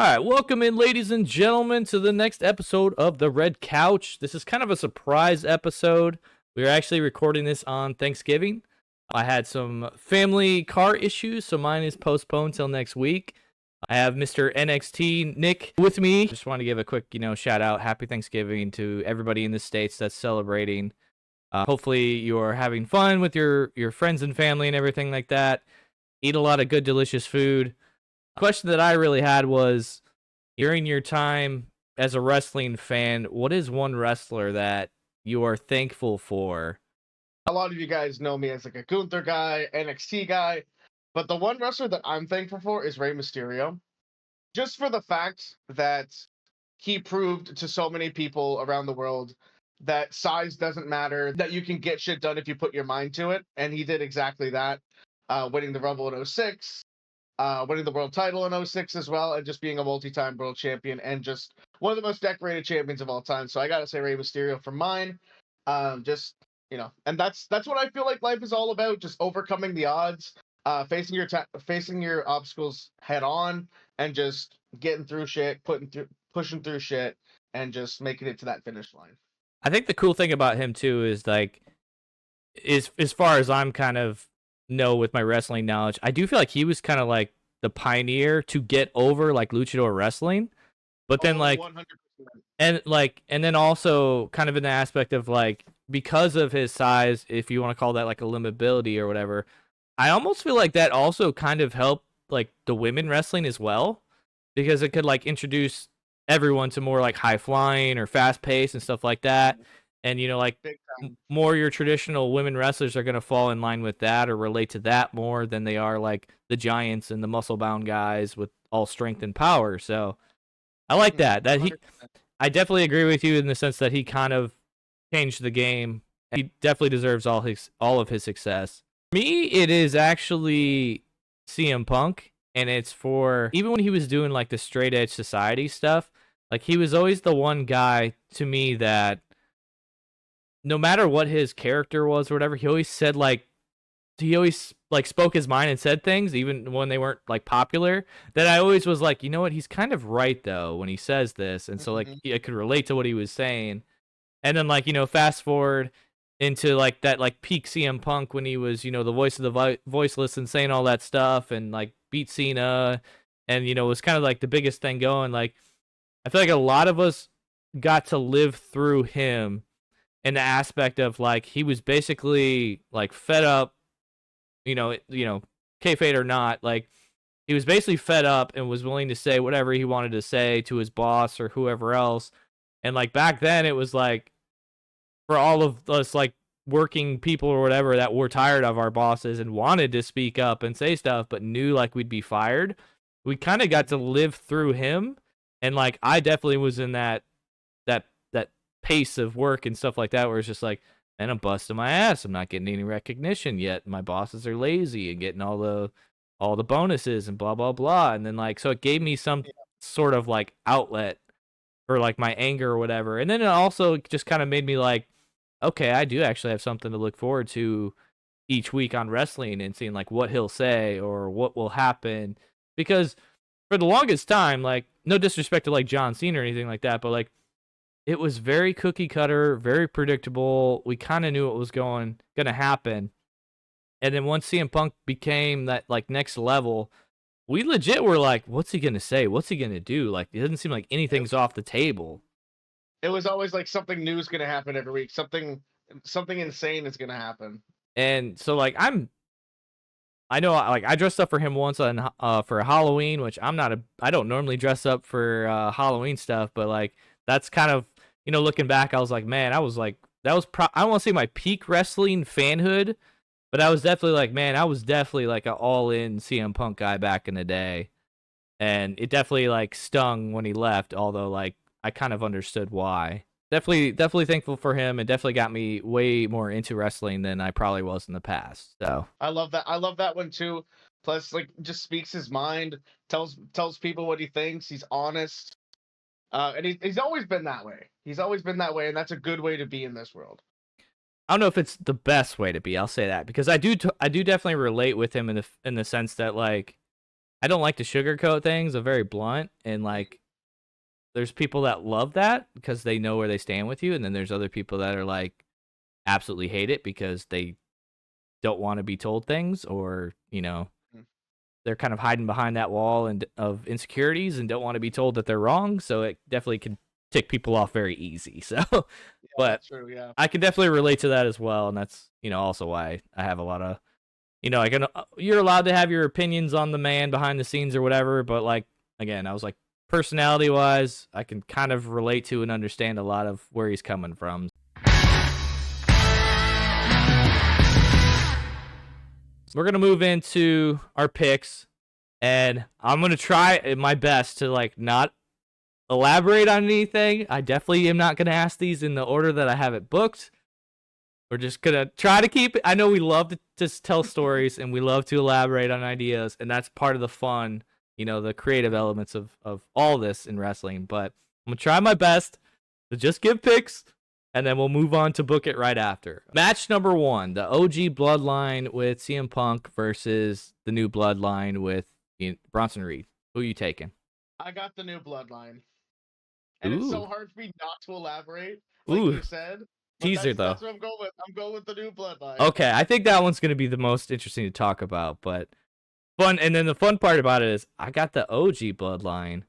All right, welcome in, ladies and gentlemen, to the next episode of The Red Couch. This is kind of a surprise episode. We're actually recording this on Thanksgiving. I had some family car issues, so mine is postponed till next week. I have Mr. NXT Nick with me. Just want to give a quick, shout out. Happy Thanksgiving to everybody in the States that's celebrating. Hopefully you're having fun with your friends and family and everything like that. Eat a lot of good, delicious food. Question that I really had was, during your time as a wrestling fan, what is one wrestler that you are thankful for? A lot of you guys know me as like a Gunther guy, NXT guy, but the one wrestler that I'm thankful for is Rey Mysterio. Just for the fact that he proved to so many people around the world that size doesn't matter, that you can get shit done if you put your mind to it, and he did exactly that, winning the Rumble in 06. Winning the world title in 06 as well, and just being a multi-time world champion and just one of the most decorated champions of all time. So I gotta say Rey Mysterio for mine. And that's what I feel like life is all about: just overcoming the odds, facing your obstacles head on, and just getting through shit, pushing through shit, and just making it to that finish line. I think the cool thing about him too is as far as I'm kind of know with my wrestling knowledge, I do feel like he was kind of like the pioneer to get over like luchador wrestling, but then 100%. and then also kind of in the aspect of like, because of his size, if you want to call that like a limitability or whatever, I almost feel like that also kind of helped like the women wrestling as well, because it could like introduce everyone to more like high flying or fast pace and stuff like that. And more your traditional women wrestlers are going to fall in line with that or relate to that more than they are like the giants and the muscle bound guys with all strength and power. So I like that. I definitely agree with you in the sense that he kind of changed the game. He definitely deserves all of his success. For me, it is actually CM Punk, and it's for even when he was doing like the straight edge society stuff, like he was always the one guy to me that, no matter what his character was or whatever, he always spoke his mind and said things even when they weren't like popular, that I always was like, you know what, he's kind of right though when he says this. And so like I could relate to what he was saying. And then fast forward into like that like peak CM Punk when he was, the voice of the voiceless and saying all that stuff and like beat Cena and was kind of like the biggest thing going. Like I feel like a lot of us got to live through him in the aspect of like he was basically like fed up, kayfabe or not, like he was basically fed up and was willing to say whatever he wanted to say to his boss or whoever else. And like back then it was like, for all of us like working people or whatever that were tired of our bosses and wanted to speak up and say stuff but knew like we'd be fired, we kind of got to live through him. And like I definitely was in that pace of work and stuff like that where it's just like, man, I'm busting my ass, I'm not getting any recognition yet, my bosses are lazy and getting all the bonuses and blah blah blah. And then like, so it gave me some sort of like outlet for like my anger or whatever. And then it also just kind of made me like, okay, I do actually have something to look forward to each week on wrestling and seeing like what he'll say or what will happen. Because for the longest time, like, no disrespect to like John Cena or anything like that, but like it was very cookie cutter, very predictable. We kind of knew what was going to happen. And then once CM Punk became that like next level, we legit were like, what's he going to say? What's he going to do? Like, it doesn't seem like anything's off the table. It was always like something new is going to happen every week. Something insane is going to happen. And so like I know like I dressed up for him once on for Halloween, which I don't normally dress up for Halloween stuff, but like that's kind of, looking back, I was like, man, I was like, I don't want to say my peak wrestling fanhood, but I was definitely like, man, I was definitely like an all-in CM Punk guy back in the day. And it definitely like stung when he left, although like I kind of understood why. Definitely thankful for him, and definitely got me way more into wrestling than I probably was in the past. So I love that one too. Plus, like, just speaks his mind, tells people what he thinks. He's honest. And he's always been that way. He's always been that way, and that's a good way to be in this world. I don't know if it's the best way to be. I'll say that because I do definitely relate with him in the sense that like I don't like to sugarcoat things. I'm very blunt, and like there's people that love that because they know where they stand with you, and then there's other people that are like absolutely hate it because they don't want to be told things, or Mm. they're kind of hiding behind that wall and of insecurities and don't want to be told that they're wrong. So it definitely can tick people off very easy. So, Yeah, but that's true. Yeah. I can definitely relate to that as well, and that's also why I have a lot of I can you're allowed to have your opinions on the man behind the scenes or whatever, but like again, I was like personality wise, I can kind of relate to and understand a lot of where he's coming from. We're gonna move into our picks, and I'm gonna try my best to like not elaborate on anything. I definitely am not gonna ask these in the order that I have it booked. We're just gonna try to keep it. I know we love to just tell stories and we love to elaborate on ideas, and that's part of the fun, the creative elements of all this in wrestling. But I'm gonna try my best to just give picks, and then we'll move on to book it right after. Match number 1, the OG Bloodline with CM Punk versus the new Bloodline with Bronson Reed. Who are you taking? I got the new Bloodline, and it's Ooh, so hard for me not to elaborate, like ooh, you said. But teaser though. that's what I'm going with. I'm going with the new Bloodline. Okay, I think that one's gonna be the most interesting to talk about, but fun. And then the fun part about it is I got the OG Bloodline,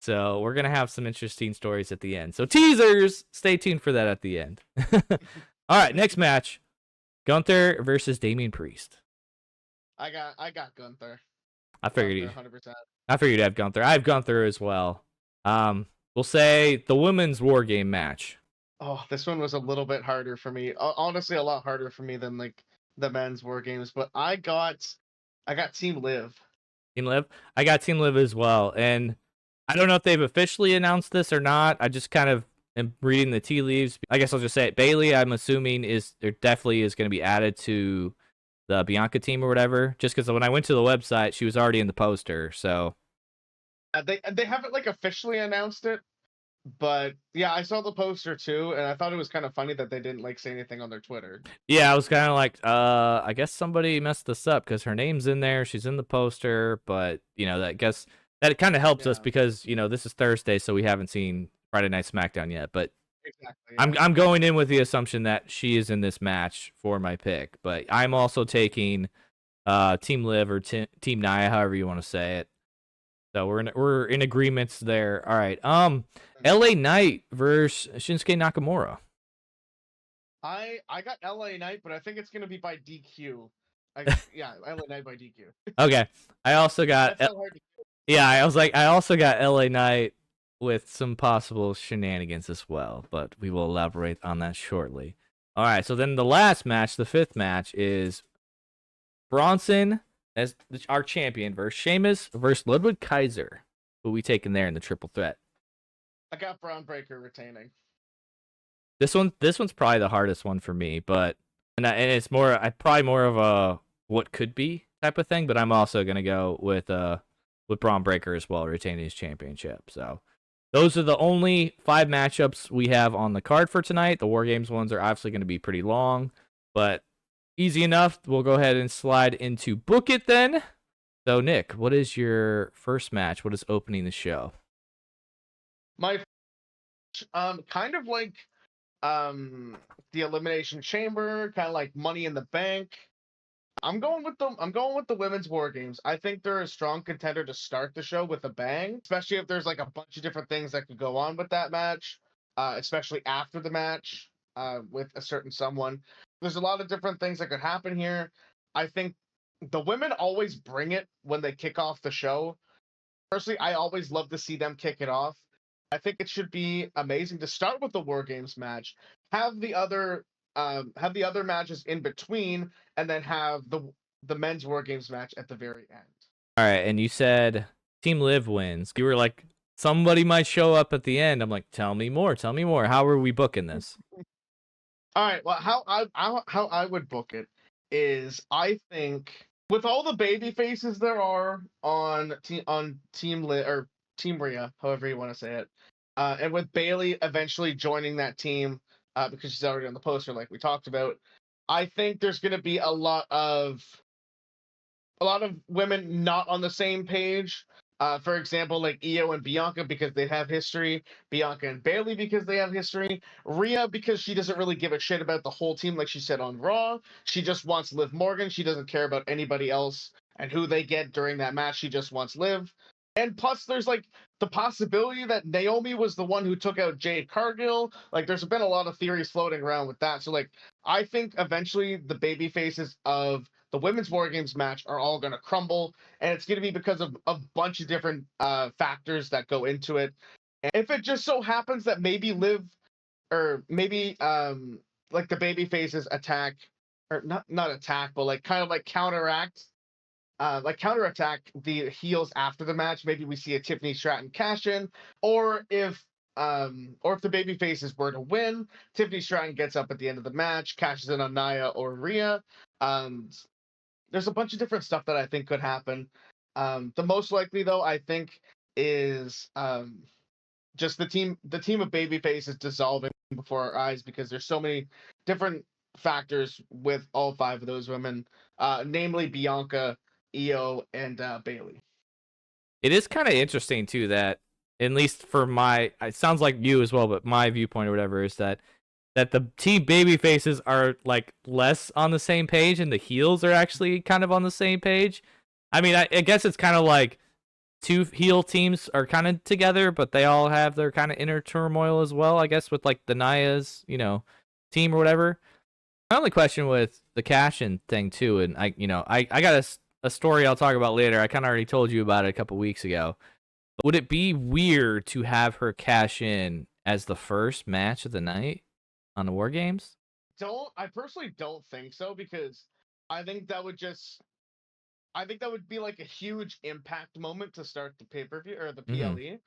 so we're gonna have some interesting stories at the end. So teasers, stay tuned for that at the end. All right, next match: Gunther versus Damian Priest. I got Gunther. I figured Gunther, you. 100%. I figured you'd have Gunther. I have Gunther as well. We'll say the women's war game match. Oh, this one was a little bit harder for me. Honestly, a lot harder for me than like the men's war games. But I got Team Liv. Team Liv. I got Team Liv as well, and I don't know if they've officially announced this or not. I just kind of am reading the tea leaves. I guess I'll just say it. Bailey, I'm assuming there definitely is going to be added to the Bianca team or whatever. Just because when I went to the website, she was already in the poster. So They haven't like officially announced it, but yeah, I saw the poster too, and I thought it was kind of funny that they didn't like say anything on their Twitter. yeah, I was kind of like, I guess somebody messed this up because her name's in there, she's in the poster, but I guess that kind of helps us Yeah, because this is Thursday, so we haven't seen Friday Night SmackDown yet. But exactly. I'm Yeah. I'm going in with the assumption that she is in this match for my pick, but I'm also taking Team Liv or Team Nia, however you want to say it. So we're in agreements there. All right. LA Knight versus Shinsuke Nakamura. I got LA Knight, but I think it's gonna be by DQ. Yeah, LA Knight by DQ. Okay. I also got That's so hard to. yeah, I also got LA Knight with some possible shenanigans as well, but we will elaborate on that shortly. All right, so then the last match, the 5th match, is Bronson as our champion versus Sheamus versus Ludwig Kaiser. Who we taking there in the triple threat? I got Braun Breaker retaining. This one's probably the hardest one for me, but and it's probably more of a what could be type of thing, but I'm also gonna go with Braun Breaker as well, retaining his championship. So those are the only 5 matchups we have on the card for tonight. The War Games ones are obviously going to be pretty long, but easy enough. We'll go ahead and slide into Book It then. So, Nick, what is your first match? What is opening the show? My kind of like the Elimination Chamber, kind of like Money in the Bank. I'm going with the women's war games. I think they're a strong contender to start the show with a bang, especially if there's like a bunch of different things that could go on with that match, especially after the match with a certain someone. There's a lot of different things that could happen here. I think the women always bring it when they kick off the show. Personally, I always love to see them kick it off. I think it should be amazing to start with the War Games match, have the other matches in between, and then have the men's War Games match at the very end. All right, and you said Team Liv wins. You were like, somebody might show up at the end. I'm like, tell me more. Tell me more. How are we booking this? All right. Well, how I would book it is I think with all the baby faces there are on Team or Team Rhea, however you want to say it, and with Bailey eventually joining that team because she's already on the poster, like we talked about, I think there's going to be a lot of a lot of women not on the same page. For example, like Io and Bianca because they have history, Bianca and Bailey because they have history, Rhea because she doesn't really give a shit about the whole team like she said on Raw. She just wants Liv Morgan. She doesn't care about anybody else and who they get during that match. She just wants Liv. And plus, there's like the possibility that Naomi was the one who took out Jade Cargill. Like, there's been a lot of theories floating around with that. So, like, I think eventually the baby faces of the women's War Games match are all going to crumble, and it's going to be because of a bunch of different factors that go into it. And if it just so happens that maybe Liv or maybe like the baby faces attack or not attack, but like kind of like counterattack the heels after the match. Maybe we see a Tiffany Stratton Cashin, or if the baby faces were to win, Tiffany Stratton gets up at the end of the match, cashes in on Nia or Rhea. There's a bunch of different stuff that I think could happen. The most likely, though, I think, is just the team of babyface is dissolving before our eyes because there's so many different factors with all five of those women, namely Bianca, Io, and Bailey. It is kind of interesting too that, at least for my, it sounds like you as well, but my viewpoint or whatever is that the team baby faces are like less on the same page and the heels are actually kind of on the same page. I mean, I guess it's kind of like two heel teams are kind of together, but they all have their kind of inner turmoil as well, I guess, with like the Nia's, team or whatever. My only question with the Cashin thing too, and I got a story I'll talk about later. I kind of already told you about it a couple weeks ago. But would it be weird to have her cash in as the first match of the night on the War Games? I personally don't think so because I think that would be like a huge impact moment to start the pay-per-view or the PLE.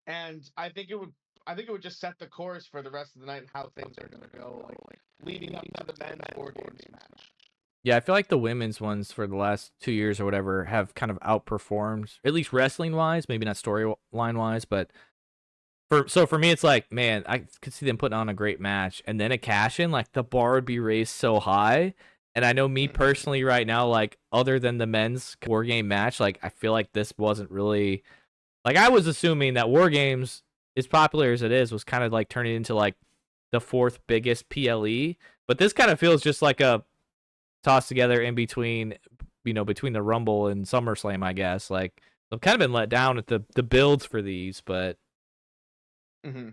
And I think it would just set the course for the rest of the night and how things are going to go, like leading up to the men's War Games match. Yeah, I feel like the women's ones for the last 2 years or whatever have kind of outperformed, at least wrestling wise, maybe not storyline wise, but for me, it's like, man, I could see them putting on a great match, and then a cash in, like the bar would be raised so high. And I know me personally right now, like other than the men's War Game match, like I feel like this wasn't really, like I was assuming that War Games, as popular as it is, was kind of like turning into like the fourth biggest PLE, but this kind of feels just like a tossed together in between, between the Rumble and SummerSlam, I guess. Like I've kind of been let down at the builds for these, but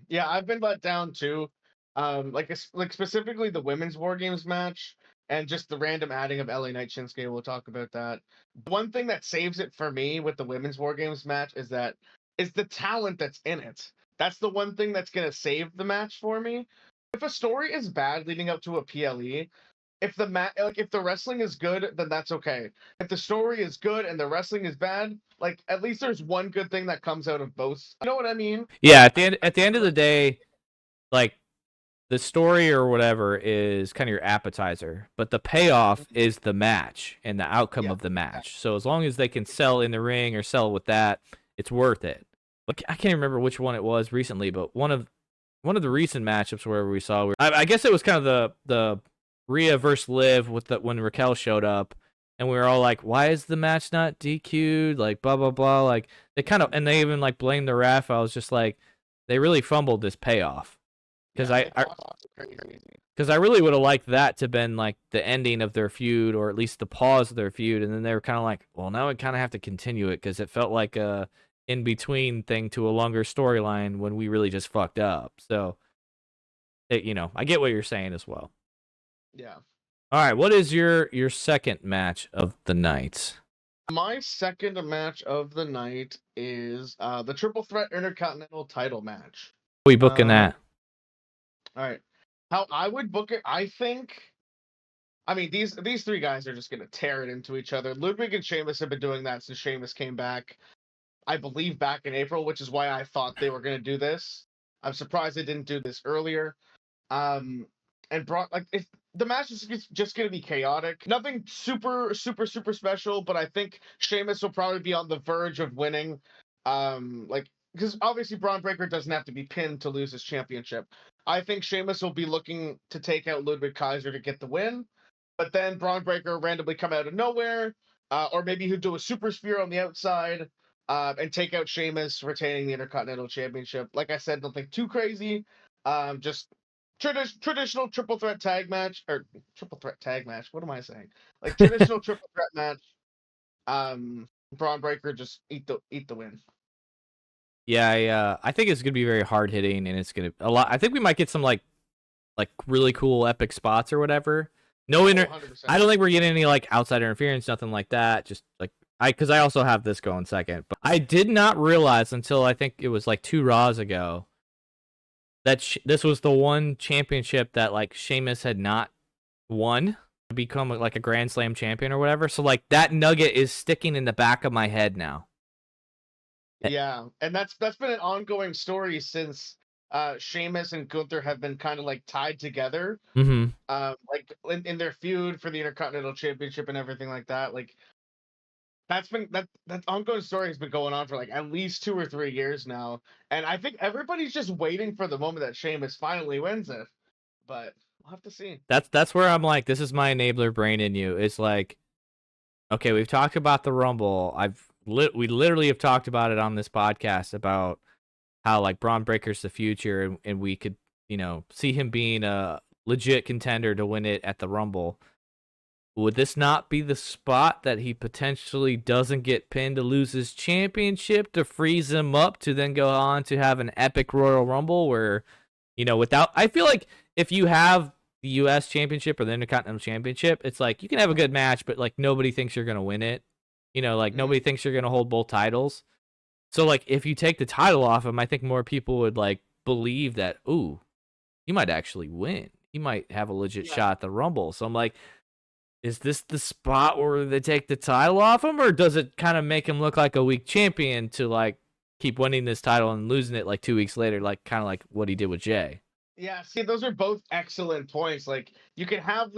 yeah, I've been let down too. Like specifically the women's War Games match and just the random adding of LA Knight Shinsuke. We'll talk about that. One thing that saves it for me with the women's War Games match is the talent that's in it. That's the one thing that's gonna save the match for me. If a story is bad leading up to a PLE, if the wrestling is good, then that's okay. If the story is good and the wrestling is bad, like at least there's one good thing that comes out of both. You know what I mean? yeah, at the end of the day, like the story or whatever is kind of your appetizer, but the payoff is the match and the outcome of the match. So as long as they can sell in the ring or sell with that, it's worth it. But I can't remember which one it was recently, but one of the recent matchups where we saw, I guess it was kind of the Rhea versus Liv when Raquel showed up, and we were all like, why is the match not DQ'd? Like blah blah blah. Like they even like blamed the ref. I was just like, they really fumbled this payoff. Because I really would have liked that to have been like the ending of their feud, or at least the pause of their feud, and then they were kind of like, well, now we kind of have to continue it because it felt like a in between thing to a longer storyline when we really just fucked up. So, I get what you're saying as well. Yeah. All right, what is your second match of the night? My second match of the night is the Triple Threat Intercontinental Title match. Are we booking that? All right. How I would book it, I mean, these three guys are just gonna tear it into each other. Ludwig and Sheamus have been doing that since Sheamus came back, I believe back in April, which is why I thought they were gonna do this. I'm surprised they didn't do this earlier. And brought like if the match is just gonna be chaotic. Nothing super special, but I think Sheamus will probably be on the verge of winning. Because obviously Braun Breaker doesn't have to be pinned to lose his championship. I think Sheamus will be looking to take out Ludwig Kaiser to get the win, but then Braun Breaker randomly come out of nowhere, or maybe he'll do a super spear on the outside, and take out Sheamus, retaining the Intercontinental Championship. Like I said, nothing too crazy. Just traditional triple threat tag match, or triple threat tag match. What am I saying? Like traditional triple threat match. Braun Breaker just eat the win. Yeah, I think it's gonna be very hard hitting, and it's gonna a lot. I think we might get some like really cool epic spots or whatever. No inter. 100%. I don't think we're getting any like outside interference, nothing like that. Just like because I also have this going second, but I did not realize until I think it was like 2 Raws ago that this was the one championship that like Sheamus had not won to become like a Grand Slam champion or whatever. So like that nugget is sticking in the back of my head now. Yeah, and that's been an ongoing story since Sheamus and Gunther have been kind of like tied together. Mm-hmm. Like in their feud for the Intercontinental Championship and everything like that. Like that ongoing story has been going on for like at least 2 or 3 years now, and I think everybody's just waiting for the moment that Sheamus finally wins it. But we'll have to see. That's where I'm like, this is my enabler brain in you. It's like, okay, we've talked about the Rumble. We literally have talked about it on this podcast about how like Braun Breaker's the future, and we could see him being a legit contender to win it at the Rumble. Would this not be the spot that he potentially doesn't get pinned to lose his championship to freeze him up to then go on to have an epic Royal Rumble where, without, I feel like if you have the U.S. Championship or the Intercontinental Championship, it's like you can have a good match, but like nobody thinks you're going to win it. Nobody thinks you're going to hold both titles. So like if you take the title off him, I think more people would like believe that, ooh, you might actually win. You might have a legit shot at the Rumble. So I'm like, is this the spot where they take the title off him, or does it kind of make him look like a weak champion to like keep winning this title and losing it like 2 weeks later, like kind of like what he did with Jay? Yeah, see, those are both excellent points. Like you can have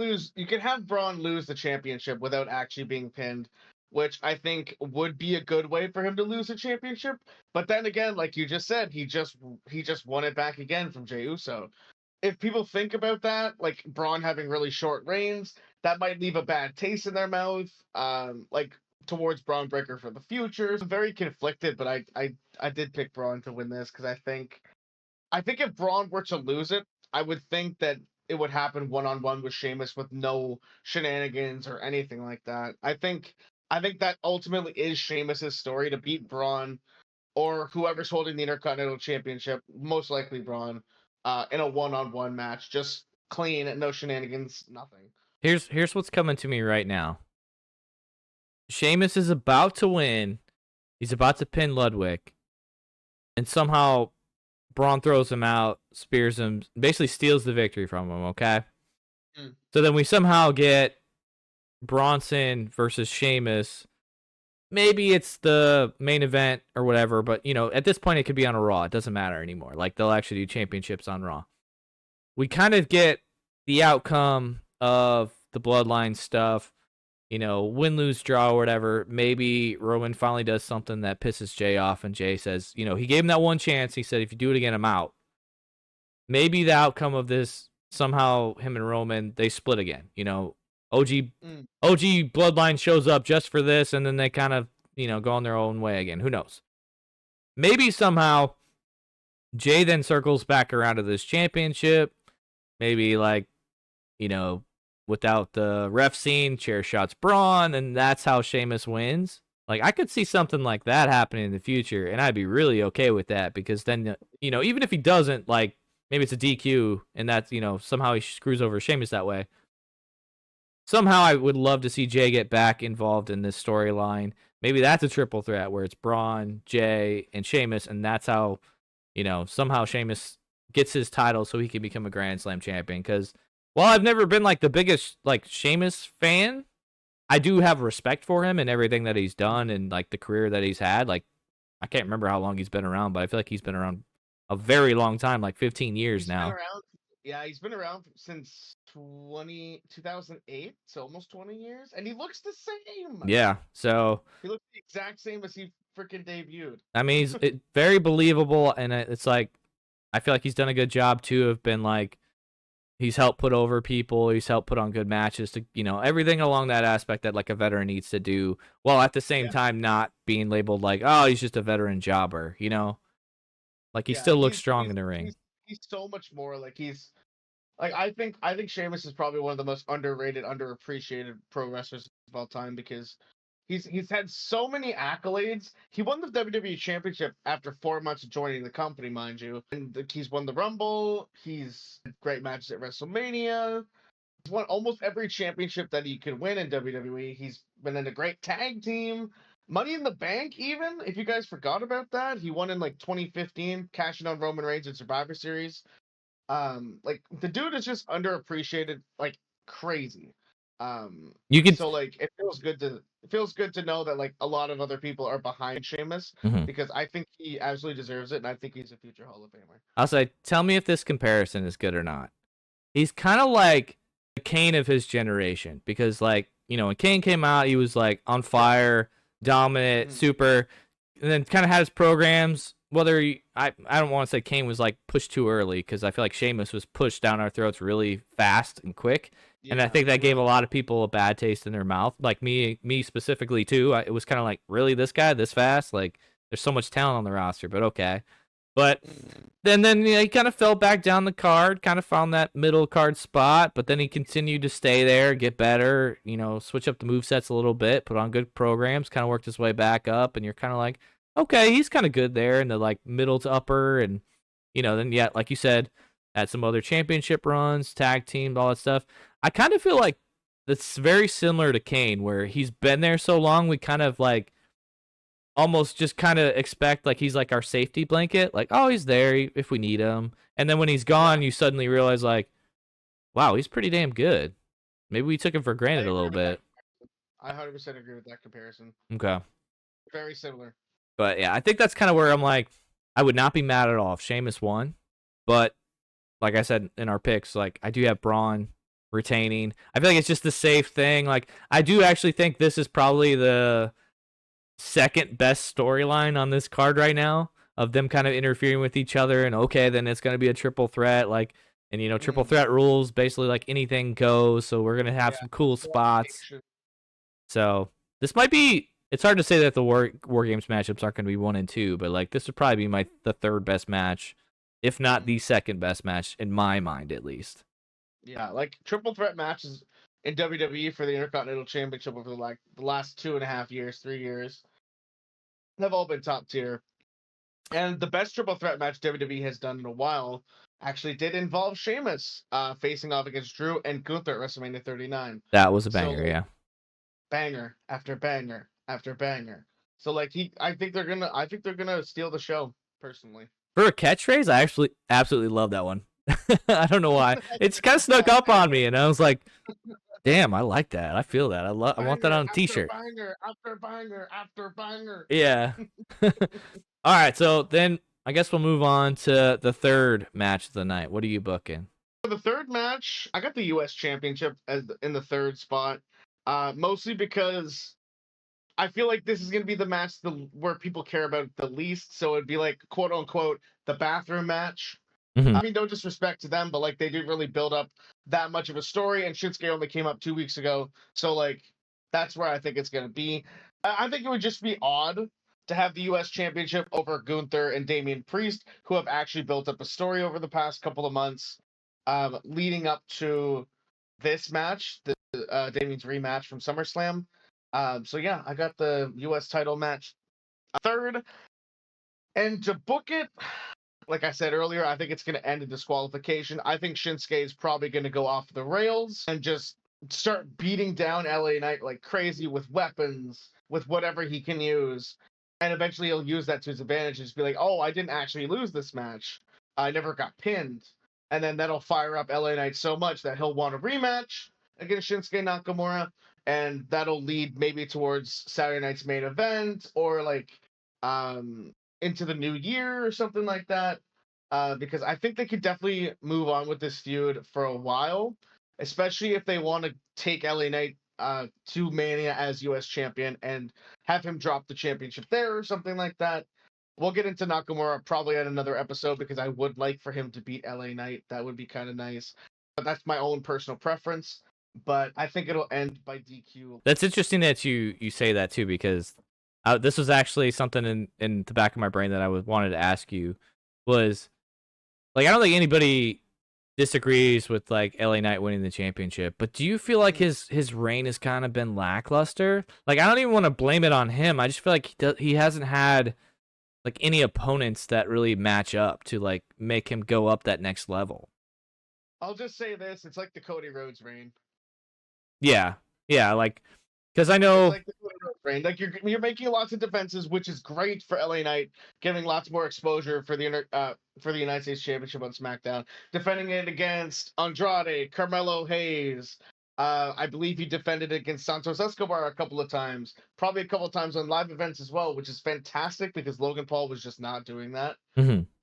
Braun lose the championship without actually being pinned, which I think would be a good way for him to lose the championship. But then again, like you just said, he just won it back again from Jey Uso. If people think about that, like Braun having really short reigns, that might leave a bad taste in their mouth. Like towards Braun Breaker for the future. I'm very conflicted, but I did pick Braun to win this because I think if Braun were to lose it, I would think that it would happen one-on-one with Sheamus with no shenanigans or anything like that. I think that ultimately is Sheamus's story to beat Braun or whoever's holding the Intercontinental Championship, most likely Braun, in a one-on-one match, just clean, no shenanigans, nothing. Here's what's coming to me right now. Sheamus is about to win. He's about to pin Ludwig, and somehow Braun throws him out, spears him, basically steals the victory from him, okay? So then we somehow get Bronson versus Sheamus. Maybe it's the main event or whatever, but, at this point it could be on a Raw. It doesn't matter anymore. Like, they'll actually do championships on Raw. We kind of get the outcome of the Bloodline stuff. Win, lose, draw, or whatever. Maybe Roman finally does something that pisses Jay off, and Jay says, he gave him that one chance. He said, if you do it again, I'm out. Maybe the outcome of this, somehow him and Roman, they split again. OG Bloodline shows up just for this, and then they kind of, go on their own way again. Who knows? Maybe somehow Jay then circles back around to this championship. Maybe like, without the ref scene, chair shots Braun, and that's how Sheamus wins. Like, I could see something like that happening in the future, and I'd be really okay with that, because then, even if he doesn't, like, maybe it's a DQ, and that's, somehow he screws over Sheamus that way. Somehow I would love to see Jay get back involved in this storyline. Maybe that's a triple threat where it's Braun, Jay, and Sheamus, and that's how, somehow Sheamus gets his title so he can become a Grand Slam champion, because while I've never been like the biggest like Sheamus fan, I do have respect for him and everything that he's done and like the career that he's had. Like, I can't remember how long he's been around, but I feel like he's been around a very long time, like 15 years now. He's been around since 2008, so almost 20 years, and he looks the same. Yeah, so he looks the exact same as he freaking debuted. I mean, he's very believable, and it's like I feel like he's done a good job too of been like He's helped put over people. He's helped put on good matches to, everything along that aspect that like a veteran needs to do, while at the same Yeah. time not being labeled like, oh, he's just a veteran jobber, Like he Yeah, still looks strong in the ring. he's so much more. Like he's like I think Sheamus is probably one of the most underrated, underappreciated pro wrestlers of all time because he's had so many accolades. He won the WWE Championship after 4 months of joining the company, mind you, and he's won the Rumble. He's had great matches at WrestleMania. He's won almost every championship that he could win in WWE. He's been in a great tag team. Money in the Bank, even if you guys forgot about that, he won in like 2015, cashing on Roman Reigns in Survivor Series. Like the dude is just underappreciated like crazy. You could. So like it feels good to know that like a lot of other people are behind Sheamus Mhm. because I think he absolutely deserves it and I think he's a future Hall of Famer. I'll say, tell me if this comparison is good or not. He's kind of like the Kane of his generation because, like, when Kane came out, he was like on fire, dominant, super, and then kind of had his programs. I don't want to say Kane was like pushed too early because I feel like Sheamus was pushed down our throats really fast and quick, and I think that gave a lot of people a bad taste in their mouth, like me specifically too. It was kind of like, really, this guy this fast? Like, there's so much talent on the roster, but okay. But then he kind of fell back down the card, kind of found that middle card spot, but then he continued to stay there, get better, switch up the movesets a little bit, put on good programs, kind of worked his way back up, and you're kind of like, okay, he's kind of good there in the like middle to upper, and then like you said, had some other championship runs, tag team, all that stuff. I kind of feel like that's very similar to Kane, where he's been there so long, we kind of like almost just kind of expect like he's like our safety blanket, like, oh, he's there if we need him, and then when he's gone, you suddenly realize like, wow, he's pretty damn good. Maybe we took him for I granted a agree little with that. bit. I 100% agree with that comparison. Okay. Very similar. But yeah, I think that's kind of where I'm like, I would not be mad at all if Sheamus won, but like I said in our picks, like I do have Braun retaining. I feel like it's just the safe thing. Like I do actually think this is probably the second best storyline on this card right now, of them kind of interfering with each other, and okay, then it's going to be a triple threat, like, and triple threat rules basically like anything goes, so we're going to have some cool spots. So this might be, it's hard to say that the war games matchups aren't going to be 1 and 2, but like this would probably be the third best match, if not the second best match in my mind, at least. Yeah, like triple threat matches in WWE for the Intercontinental Championship over the last 2.5 years, 3 years, have all been top tier. And the best triple threat match WWE has done in a while actually did involve Sheamus facing off against Drew and Gunther at WrestleMania 39. That was a banger, yeah. Banger after banger after banger. So like I think they're gonna steal the show, personally. For a catchphrase, I actually absolutely love that one. I don't know why. It's kind of snuck up on me, and I was like, damn, I like that. I feel that. I want that on a t-shirt. Banger after banger after banger. Yeah. All right, so then I guess we'll move on to the third match of the night. What are you booking? For the third match, I got the U.S. Championship in the third spot, mostly because I feel like this is going to be the match where people care about the least. So it'd be like, quote unquote, the bathroom match. Mm-hmm. I mean, no disrespect to them, but like they didn't really build up that much of a story, and Shinsuke only came up 2 weeks ago. So like that's where I think it's going to be. I think it would just be odd to have the U.S. Championship over Gunther and Damian Priest, who have actually built up a story over the past couple of months, leading up to this match, the Damian's rematch from SummerSlam. So yeah, I got the U.S. title match third, and to book it, like I said earlier, I think it's going to end in disqualification. I think Shinsuke is probably going to go off the rails and just start beating down LA Knight like crazy with weapons, with whatever he can use. And eventually he'll use that to his advantage and just be like, oh, I didn't actually lose this match. I never got pinned. And then that'll fire up LA Knight so much that he'll want a rematch against Shinsuke Nakamura. And that'll lead maybe towards Saturday night's main event or like into the new year or something like that. Because I think they could definitely move on with this feud for a while, especially if they want to take LA Knight to Mania as US champion and have him drop the championship there or something like that. We'll get into Nakamura probably at another episode because I would like for him to beat LA Knight. That would be kind of nice. but that's my own personal preference. But I think it'll end by DQ. That's interesting that you say that too, because this was actually something in the back of my brain that I wanted to ask you was, like, I don't think anybody disagrees with like LA Knight winning the championship, but do you feel like his reign has kind of been lackluster? Like, I don't even want to blame it on him. I just feel like he hasn't had like any opponents that really match up to like make him go up that next level. I'll just say this: it's like the Cody Rhodes reign. Yeah, like, because I know, It's like the Cody Rhodes reign. Like you're making lots of defenses, which is great for LA Knight, giving lots more exposure for the United States Championship on SmackDown, defending it against Andrade, Carmelo Hayes. I believe he defended it against Santos Escobar a couple of times, probably a couple of times on live events as well, which is fantastic because Logan Paul was just not doing that.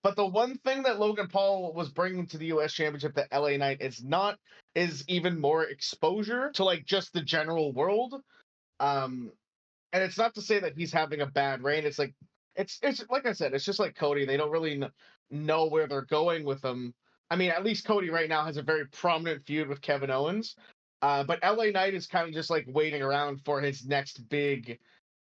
But the one thing that Logan Paul was bringing to the U.S. Championship that LA Knight is even more exposure to like just the general world. And it's not to say that he's having a bad reign. It's like it's like I said, it's just like Cody. They don't really know where they're going with him. I mean, at least Cody right now has a very prominent feud with Kevin Owens. But LA Knight is kind of just like waiting around for his next big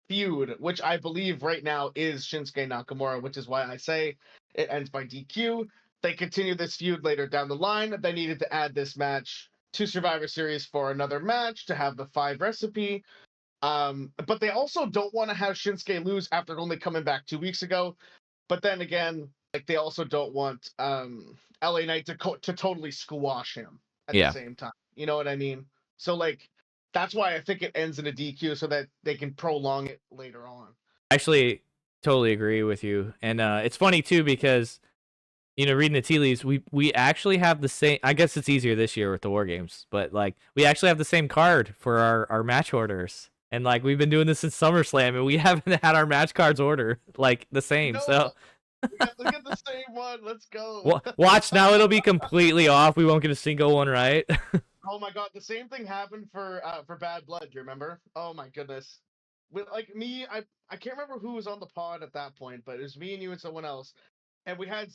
feud, which I believe right now is Shinsuke Nakamura, which is why I say it ends by DQ. They continue this feud later down the line. They needed to add this match to Survivor Series for another match to have the 5 recipe. But they also don't want to have Shinsuke lose after only coming back 2 weeks ago. But then again, like they also don't want LA Knight to totally squash him at the same time. You know what I mean? So like that's why I think it ends in a DQ so that they can prolong it later on. Actually, totally agree with you, and it's funny too because, you know, reading the tea leaves, we actually have the same. I guess it's easier this year with the War Games, but like we actually have the same card for our match orders. And like we've been doing this since SummerSlam, and we haven't had our match cards order like the same. No, so we get the same one. Let's go. Watch now; it'll be completely off. We won't get a single one right. Oh my god, the same thing happened for Bad Blood. Do you remember? Oh my goodness. With like me, I can't remember who was on the pod at that point, but it was me and you and someone else, and we had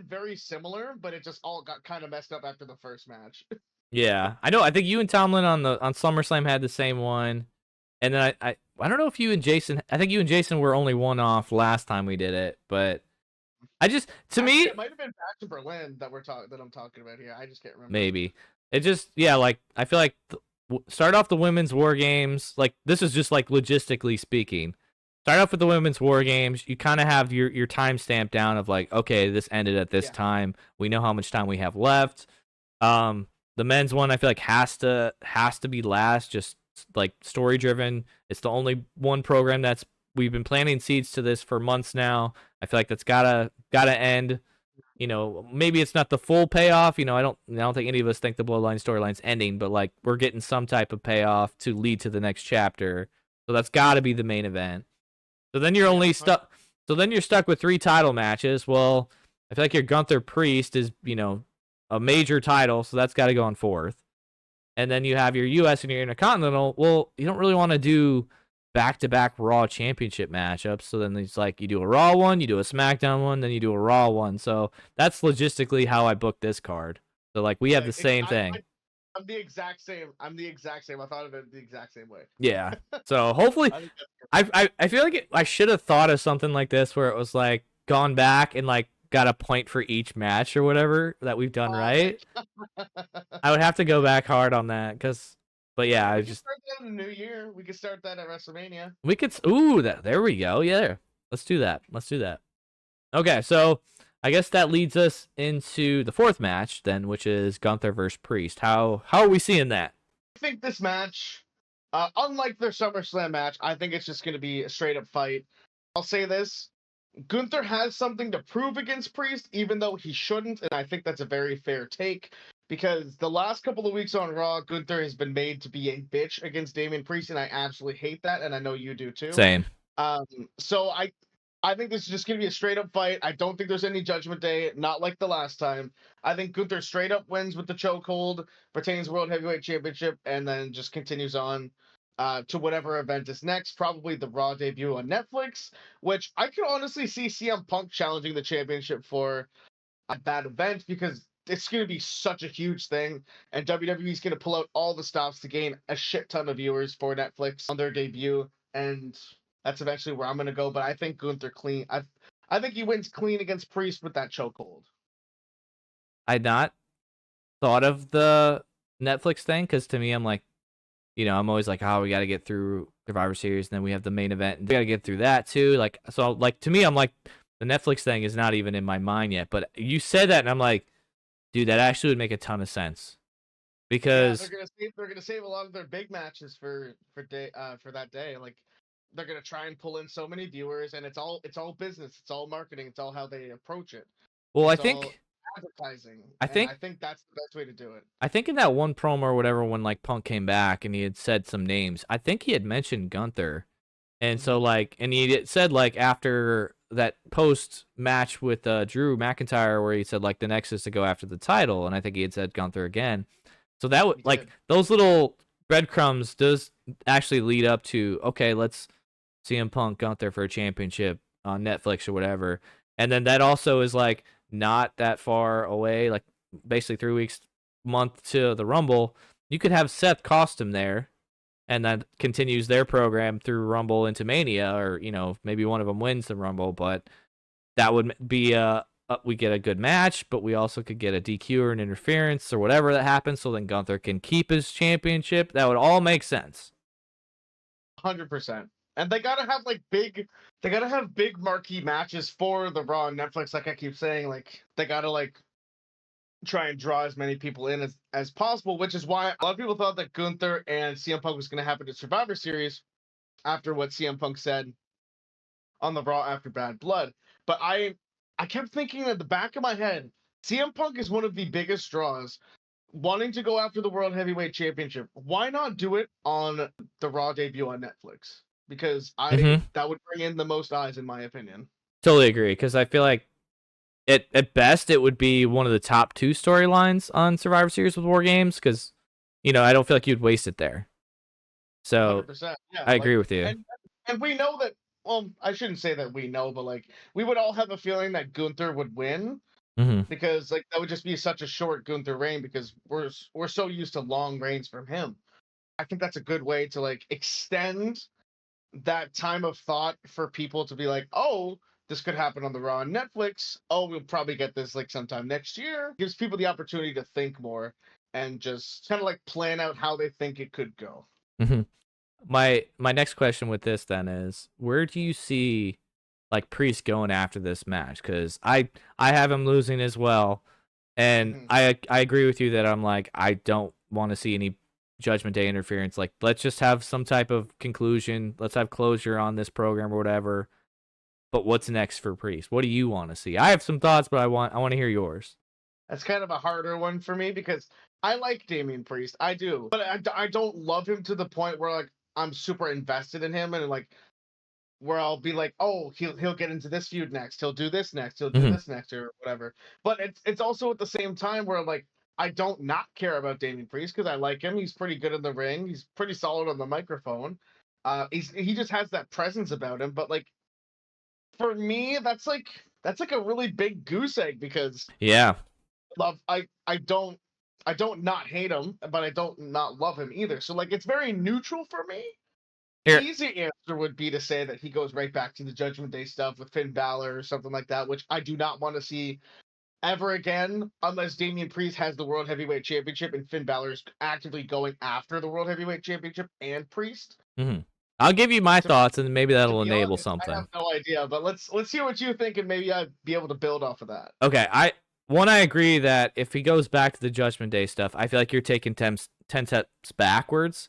very similar, but it just all got kind of messed up after the first match. Yeah, I know. I think you and Tomlin on SummerSlam had the same one. And then I don't know if you and Jason. I think you and Jason were only one off last time we did it, but I just me it might have been back to Berlin that I'm talking about here. I just can't remember. Maybe it just like I feel like start off the women's War Games. Like this is just like logistically speaking. Start off with the women's War Games. You kind of have your timestamp down of like, okay, this ended at this time. We know how much time we have left. The men's one I feel like has to be last. Just like story driven. It's the only one program we've been planting seeds to this for months now. I feel like that's gotta end. You know, maybe it's not the full payoff. You know, I don't think any of us think the Bloodline storyline's ending, but like we're getting some type of payoff to lead to the next chapter. So that's got to be the main event. So then you're only stuck. So then you're stuck with 3 title matches. Well, I feel like your Gunther Priest is, you know, a major title, so that's got to go on 4th. And then you have your U.S. and your Intercontinental. Well, you don't really want to do back-to-back Raw Championship matchups. So then it's like you do a Raw one, you do a SmackDown one, then you do a Raw one. So that's logistically how I booked this card. So like we have the same thing. I'm the exact same. I thought of it the exact same way. Yeah. So hopefully, I feel like I should have thought of something like this where it was like gone back and like got a point for each match or whatever that we've done right. I would have to go back hard on that but yeah, I just start that in the new year. We could start that at WrestleMania. We could there we go. Yeah. Let's do that. Okay, so I guess that leads us into the 4th match then, which is Gunther versus Priest. How are we seeing that? I think this match, unlike their SummerSlam match, I think it's just going to be a straight up fight. I'll say this. Gunther has something to prove against Priest, even though he shouldn't, and I think that's a very fair take, because the last couple of weeks on Raw, Gunther has been made to be a bitch against Damian Priest, and I absolutely hate that, and I know you do too. Same. So I think this is just going to be a straight up fight. I don't think there's any Judgment Day, not like the last time. I think Gunther straight up wins with the chokehold, retains World Heavyweight Championship, and then just continues on to whatever event is next, probably the Raw debut on Netflix, which I could honestly see CM Punk challenging the championship for at that event, because it's going to be such a huge thing, and WWE's going to pull out all the stops to gain a shit ton of viewers for Netflix on their debut, and that's eventually where I'm going to go. But I think Gunther clean. I think he wins clean against Priest with that chokehold. I'd not thought of the Netflix thing because to me, I'm like, I'm always like, oh, we got to get through Survivor Series, and then we have the main event, and we got to get through that too. Like, so, like to me, I'm like, the Netflix thing is not even in my mind yet. But you said that, and I'm like, dude, that actually would make a ton of sense because they're gonna save a lot of their big matches for that day. Like they're gonna try and pull in so many viewers, and it's all business, it's all marketing, it's all how they approach it. well, It's all advertising, and I think that's the best way to do it. I think in that one promo or whatever, when like Punk came back and he had said some names, I think he had mentioned Gunther, and so like, and he had said like after that post match with Drew McIntyre where he said like the next is to go after the title, and I think he had said Gunther again. So that would like those little breadcrumbs does actually lead up to okay, let's CM Punk Gunther for a championship on Netflix or whatever, and then that also is like not that far away, like basically 3 weeks, month to the Rumble. You could have Seth cost him there, and that continues their program through Rumble into Mania, or maybe one of them wins the Rumble, but that would be we get a good match, but we also could get a DQ or an interference or whatever that happens, so then Gunther can keep his championship. That would all make sense. 100%. And they gotta have big marquee matches for the Raw on Netflix. Like I keep saying, like they gotta like try and draw as many people in as possible, which is why a lot of people thought that Gunther and CM Punk was gonna happen at Survivor Series after what CM Punk said on the Raw after Bad Blood. But I kept thinking at the back of my head, CM Punk is one of the biggest draws wanting to go after the World Heavyweight Championship. Why not do it on the Raw debut on Netflix? Because that would bring in the most eyes, in my opinion. Totally agree, because I feel like at best it would be one of the top 2 storylines on Survivor Series with War Games, because I don't feel like you'd waste it there. So 100%, yeah, I agree with you. And we know that. Well, I shouldn't say that we know, but like we would all have a feeling that Gunther would win. Because like that would just be such a short Gunther reign, because we're so used to long reigns from him. I think that's a good way to like extend that time of thought for people to be like, oh, this could happen on the Raw on Netflix. Oh, we'll probably get this like sometime next year. Gives people the opportunity to think more and just kind of like plan out how they think it could go. My next question with this then is, where do you see like Priest going after this match? Because I have him losing as well, and I agree with you that I'm like, I don't want to see any Judgment Day interference. Like, let's just have some type of conclusion. Let's have closure on this program or whatever. But what's next for Priest? What do you want to see? I have some thoughts, but I want to hear yours. That's kind of a harder one for me because I like Damian Priest. I do. But I don't love him to the point where like I'm super invested in him and like where I'll be like, oh, he'll get into this feud next. He'll do this next. He'll do this next or whatever. But it's also at the same time where like I don't not care about Damian Priest because I like him. He's pretty good in the ring. He's pretty solid on the microphone. He just has that presence about him. But like for me, that's like a really big goose egg because I don't not hate him, but I don't not love him either. So like it's very neutral for me. The easy answer would be to say that he goes right back to the Judgment Day stuff with Finn Balor or something like that, which I do not want to see ever again unless Damian Priest has the World Heavyweight Championship and Finn Balor is actively going after the World Heavyweight Championship and Priest. I'll give you my thoughts, and maybe that'll enable something. I have no idea, but let's hear what you think, and maybe I'd be able to build off of that. Okay, I agree that if he goes back to the Judgment Day stuff, I feel like you're taking 10 steps backwards.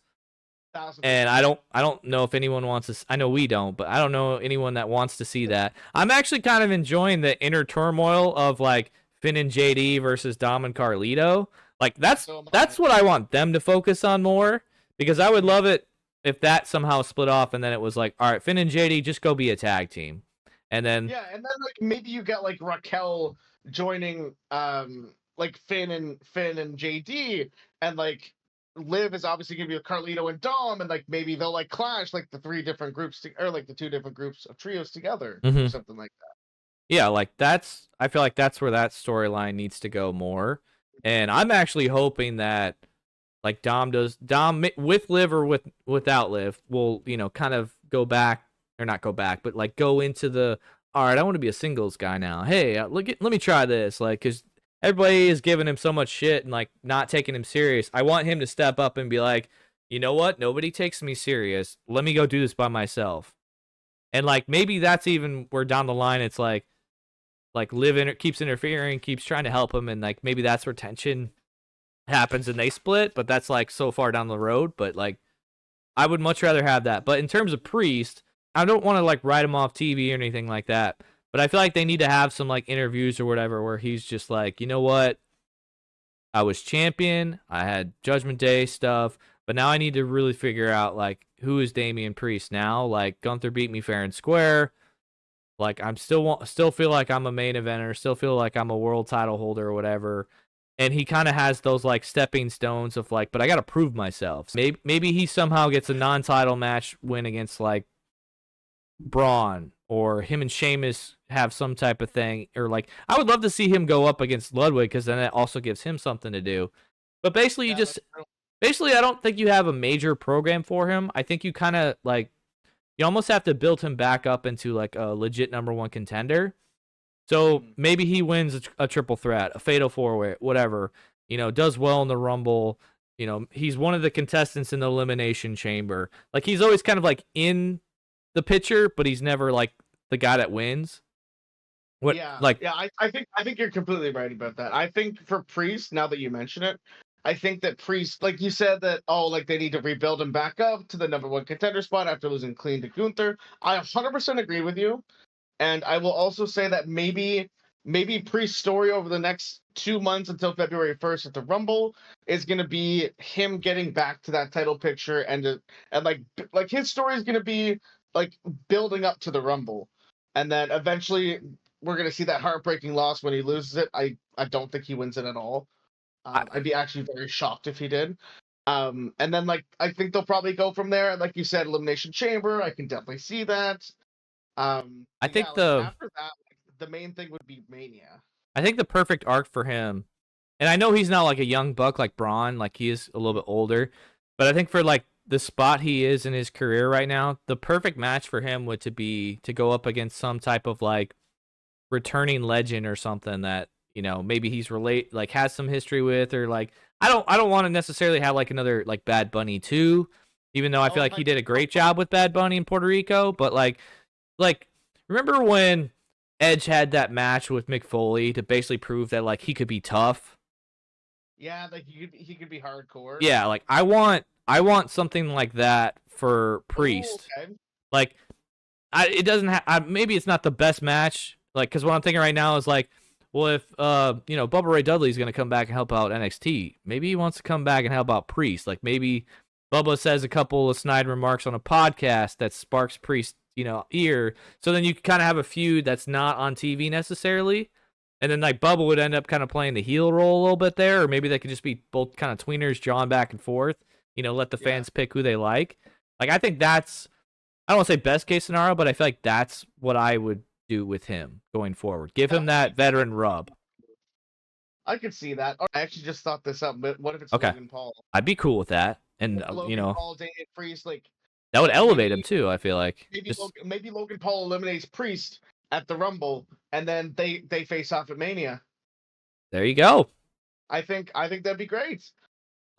And I don't know if anyone wants to. I know we don't, but I don't know anyone that wants to see that. I'm actually kind of enjoying the inner turmoil of like Finn and JD versus Dom and Carlito. Like that's what I want them to focus on more, because I would love it if that somehow split off and then it was like, all right, Finn and JD just go be a tag team, and then and then like maybe you got like Raquel joining like Finn and JD, and like Liv is obviously gonna be with Carlito and Dom, and like maybe they'll like clash like the 3 different groups or like the 2 different groups of trios together or something like that. Yeah, like I feel like that's where that storyline needs to go more. And I'm actually hoping that like Dom with Liv or without Liv will, kind of go back or not go back, but like go into the all right, I want to be a singles guy now. Hey, let me try this, like cuz everybody is giving him so much shit and like not taking him serious. I want him to step up and be like, "You know what? Nobody takes me serious. Let me go do this by myself." And like maybe that's even where down the line it's like keeps interfering, keeps trying to help him, and like maybe that's where tension happens and they split. But that's like so far down the road. But like I would much rather have that. But in terms of Priest, I don't want to like write him off TV or anything like that. But I feel like they need to have some like interviews or whatever where he's just like, you know what? I was champion. I had Judgment Day stuff, but now I need to really figure out like who is Damian Priest now. Like Gunther beat me fair and square. Like I'm still feel like I'm a main eventer, still feel like I'm a world title holder or whatever. And he kind of has those like stepping stones of like, but I got to prove myself. Maybe he somehow gets a non-title match win against like Braun, or him and Sheamus have some type of thing, or like I would love to see him go up against Ludwig because then it also gives him something to do. But basically, Yeah, that's true. I don't think you have a major program for him. I think you kind of like you almost have to build him back up into like a legit #1 contender. So maybe he wins a triple threat, a fatal four-way, whatever. Does well in the Rumble. He's one of the contestants in the Elimination Chamber. Like he's always kind of like in the picture, but he's never like the guy that wins. What Yeah, like yeah. I think you're completely right about that. I think for Priest, now that you mention it, I think that Priest, like you said, that like they need to rebuild him back up to the #1 contender spot after losing clean to Gunther. I 100% agree with you. And I will also say that maybe Priest's story over the next 2 months until February 1st at the Rumble is going to be him getting back to that title picture, and like his story is going to be like building up to the Rumble, and then eventually we're going to see that heartbreaking loss when he loses it. I don't think he wins it at all. I, I'd be actually very shocked if he did. And then like I think they'll probably go from there. Like you said, Elimination Chamber. I can definitely see that. I But yeah, think like the after that, like, the main thing would be Mania. I think the perfect arc for him, and I know he's not like a young buck like Braun, like he is a little bit older, but I think for like the spot he is in his career right now, the perfect match for him would to be to go up against some type of like returning legend or something that maybe he's like has some history with, or like I don't want to necessarily have like another like Bad Bunny 2, even though I feel Oh like my he did a god. great job with Bad Bunny in Puerto Rico, but like remember when Edge had that match with Mick Foley to basically prove that like he could be tough. Yeah, like he could be hardcore. Yeah, like I want something like that for Oh, Priest. okay. Like it doesn't have maybe it's not the best match, like because what I'm thinking right now is like, well, if Bubba Ray Dudley's gonna come back and help out NXT, maybe he wants to come back and help out Priest. Like maybe Bubba says a couple of snide remarks on a podcast that sparks Priest ear, so then you kind of have a feud that's not on TV necessarily, and then like Bubba would end up kind of playing the heel role a little bit there, or maybe they could just be both kind of tweeners jawing back and forth, let the Yeah. fans pick who they like I think that's, I don't want to say best case scenario, but I feel like that's what I would do with him going forward. Give him That that veteran rub. I could see that. I actually just thought this up, but what if it's Okay, Logan Paul? I'd be cool with that, and Like Logan Paul, Damian Priest, that would elevate him maybe too. I feel like maybe just Maybe Logan Paul eliminates Priest at the Rumble, and then they face off at Mania. there you go, I think that'd be great.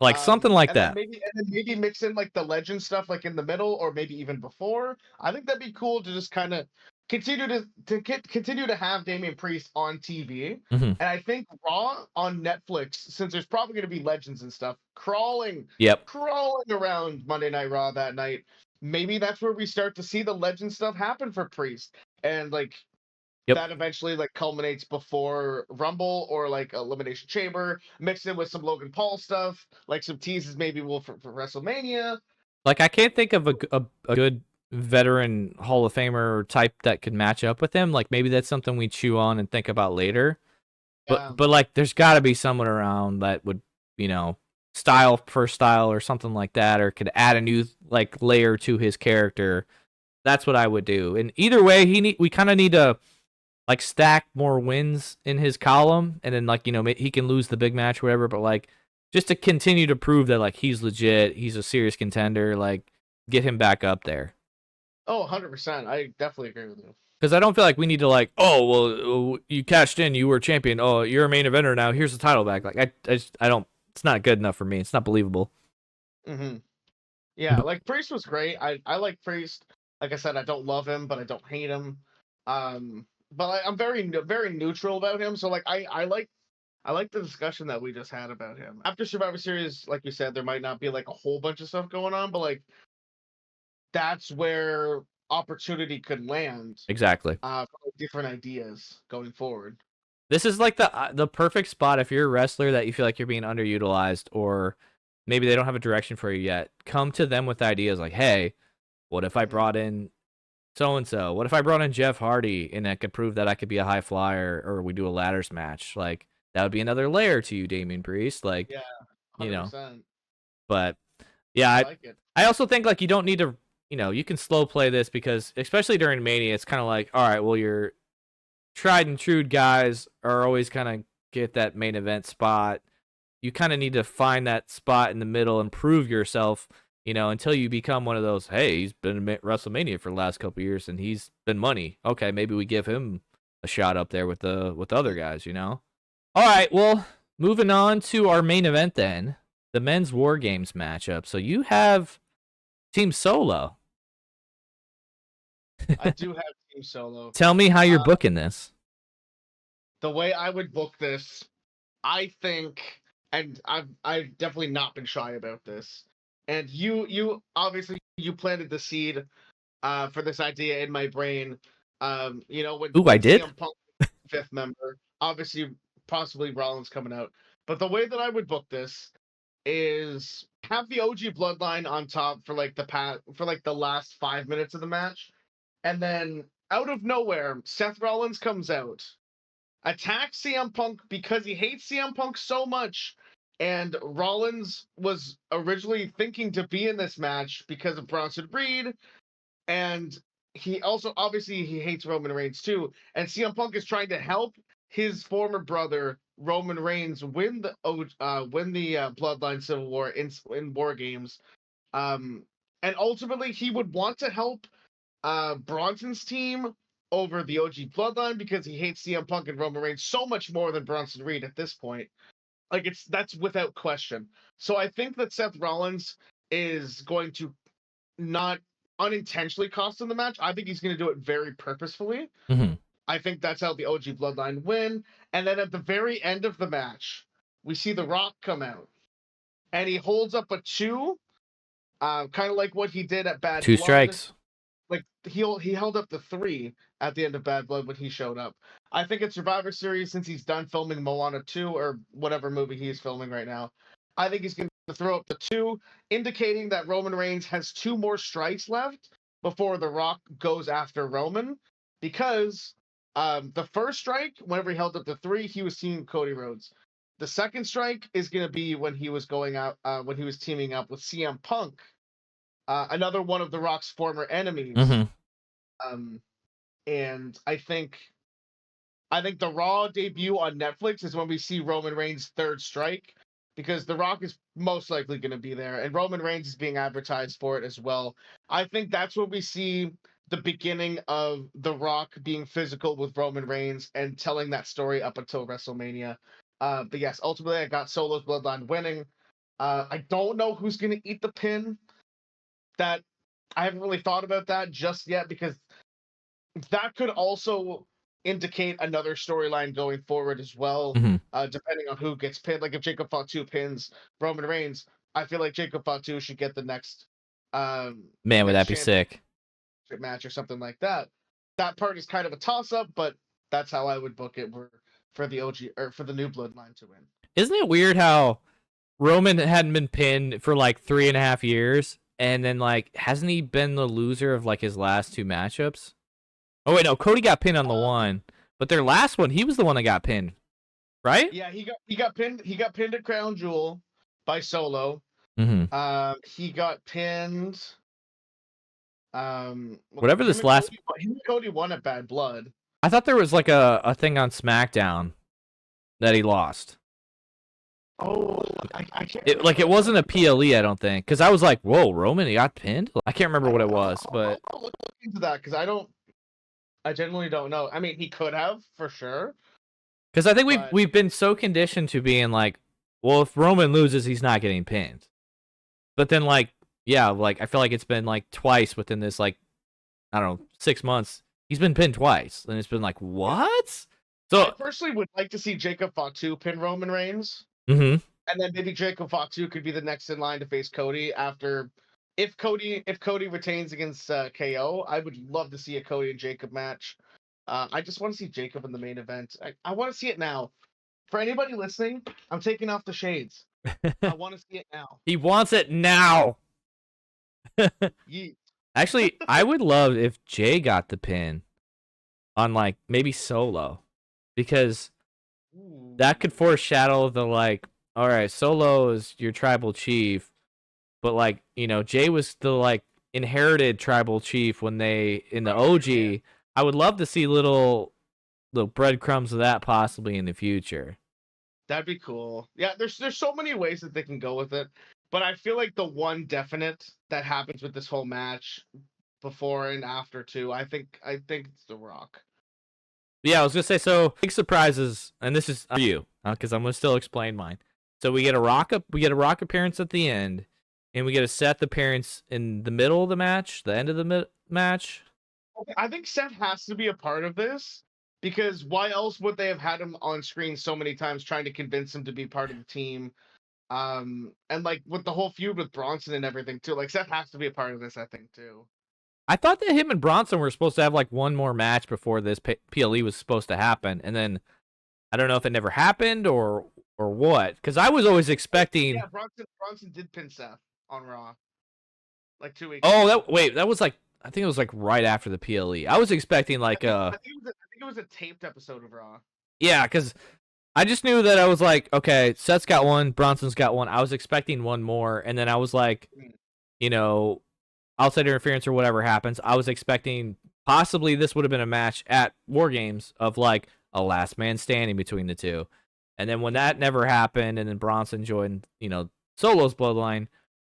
like something like And then that. maybe mix in like the legend stuff like in the middle, or maybe even before. I think that'd be cool to just kind of continue to have Damian Priest on TV. Hmm. And I think Raw on Netflix, since there's probably going to be legends and stuff Yep. crawling around Monday Night Raw that night. Maybe that's where we start to see the legend stuff happen for Priest, and like Yep. that eventually like culminates before Rumble or like Elimination Chamber, mixed in with some Logan Paul stuff, like some teases maybe for WrestleMania. Like I can't think of a good veteran Hall of Famer type that could match up with him. Like maybe that's something we chew on and think about later. Yeah, But like there's got to be someone around that would, style for style or something like that, or could add a new like layer to his character. That's what I would do. And either way, we kind of need to like stack more wins in his column, and then like he can lose the big match, or whatever. But like just to continue to prove that like he's legit, he's a serious contender. Like get him back up there. Oh, 100%. I definitely agree with you. Because I don't feel like we need to like, oh well, you cashed in, you were champion. Oh, you're a main eventer now. Here's the title back. Like I don't. It's not good enough for me. It's not believable. Hmm. Yeah, like Priest was great. I like Priest. Like I said, I don't love him, but I don't hate him. But I'm very neutral about him. So like I like the discussion that we just had about him. After Survivor Series, like you said, there might not be like a whole bunch of stuff going on, but like that's where opportunity could land Exactly. for like, different ideas going forward. This is like the perfect spot if you're a wrestler that you feel like you're being underutilized, or maybe they don't have a direction for you yet. Come to them with ideas like, hey, what if I Mhm. brought in so and so? What if I brought in Jeff Hardy and that could prove that I could be a high flyer, or we do a ladders match? Like that would be another layer to you, Damian Priest. Like, Yeah, you know. 100%. But yeah, I I, like it. I also think like you don't need to, you can slow play this because especially during Mania, it's kind of like, all right, well, your tried and true guys are always kind of get that main event spot. You kind of need to find that spot in the middle and prove yourself, until you become one of those. Hey, he's been in WrestleMania for the last couple of years and he's been money. Okay, maybe we give him a shot up there with the other guys. All right, well, moving on to our main event then, the men's War Games matchup. So you have Team Solo. I do have Team Solo. Tell me how you're Uh, booking this. the way I would book this, I think, and I've definitely not been shy about this. And you obviously you planted the seed for this idea in my brain. When Ooh, I when did? CM Punk fifth member, obviously possibly Rollins coming out. But the way that I would book this is have the OG bloodline on top for like the last 5 minutes of the match, and then out of nowhere, Seth Rollins comes out, attacks CM Punk because he hates CM Punk so much. And Rollins was originally thinking to be in this match because of Bronson Reed, and he also obviously he hates Roman Reigns too. And CM Punk is trying to help his former brother Roman Reigns win the Bloodline Civil War in War Games. Um, and ultimately he would want to help Bronson's team over the OG Bloodline because he hates CM Punk and Roman Reigns so much more than Bronson Reed at this point. Like that's without question. So I think that Seth Rollins is going to not unintentionally cost him the match. I think he's going to do it very purposefully. Mm-hmm. I think that's how the OG Bloodline win. And then at the very end of the match, we see The Rock come out and he holds up a two, kind of like what he did at Bad Two Blood. strikes. Like he held up the three at the end of Bad Blood when he showed up. I think at Survivor Series, since he's done filming Moana 2 or whatever movie he's filming right now, I think he's going to throw up the two, indicating that Roman Reigns has two more strikes left before The Rock goes after Roman. Because the first strike, whenever he held up the three, he was seeing Cody Rhodes. The second strike is going to be when he was going out, when he was teaming up with CM Punk, another one of The Rock's former enemies. Mm-hmm. Um, and I think the Raw debut on Netflix is when we see Roman Reigns' third strike, because The Rock is most likely going to be there, and Roman Reigns is being advertised for it as well. I think that's when we see the beginning of The Rock being physical with Roman Reigns and telling that story up until WrestleMania. But yes, ultimately I got Solo's Bloodline winning. I don't know who's going to eat the pin. That I haven't really thought about that just yet, because that could also indicate another storyline going forward as well, Mm-hmm. depending on who gets pinned. Like if Jacob Fatu pins Roman Reigns, I feel like Jacob Fatu should get the Man, would next that be championship sick? match or something like that. That part is kind of a toss up, but that's how I would book it for the OG or for the new bloodline to win. Isn't it weird how Roman hadn't been pinned for like 3.5 years, and then like hasn't he been the loser of like his last two matchups? Oh wait, no, Cody got pinned on the one, but their last one, he was the one that got pinned, right? Yeah, he got pinned. He got pinned at Crown Jewel by Solo. Mm-hmm. He got pinned. Whatever this last, Him and Cody won at Bad Blood. I thought there was like a thing on SmackDown that he lost. Oh, I can't It wasn't a PLE, I don't think, because I was like, whoa, Roman, he got pinned. I can't remember what it was, but I'll look into that because I genuinely don't know. I mean, he could have for sure, because I think but we've been so conditioned to being like, well, if Roman loses, he's not getting pinned. But then like, yeah, like I feel like it's been like twice within this like, I don't know, 6 months. He's been pinned twice, and it's been like, what? I So, personally would like to see Jacob Fatu pin Roman Reigns, mm-hmm. and then maybe Jacob Fatu could be the next in line to face Cody after. If Cody retains against KO, I would love to see a Cody and Jacob match. I just want to see Jacob in the main event. I want to see it now. For anybody listening, I'm taking off the shades. I want to see it now. He wants it now. Yeet. Actually, I would love if Jay got the pin on like maybe Solo, because that could foreshadow the like, all right, Solo is your tribal chief, but like, you know, Jay was the like inherited tribal chief when they in the OG. Yeah. I would love to see little breadcrumbs of that possibly in the future. That'd be cool. Yeah, there's so many ways that they can go with it, but I feel like the one definite that happens with this whole match, before and after too, I think it's The Rock. Yeah, I was gonna say, so big surprises, and this is for you because I'm gonna still explain mine. So we get a Rock appearance at the end, and we get a Seth appearance in the middle of the match, the end of the match. I think Seth has to be a part of this, because why else would they have had him on screen so many times trying to convince him to be part of the team? And like with the whole feud with Bronson and everything too, like Seth has to be a part of this, I think too. I thought that him and Bronson were supposed to have like one more match before this PLE was supposed to happen, and then I don't know if it never happened or what, because I was always expecting. Yeah, Bronson did pin Seth on Raw, like 2 weeks. Oh, that was like, I think it was like right after the PLE. I was expecting like I think it was a taped episode of Raw. Yeah, because I just knew that I was like, okay, Seth's got one, Bronson's got one. I was expecting one more, and then I was like, you know, outside interference or whatever happens, I was expecting possibly this would have been a match at War Games of like a last man standing between the two. And then when that never happened, and then Bronson joined, you know, Solo's bloodline,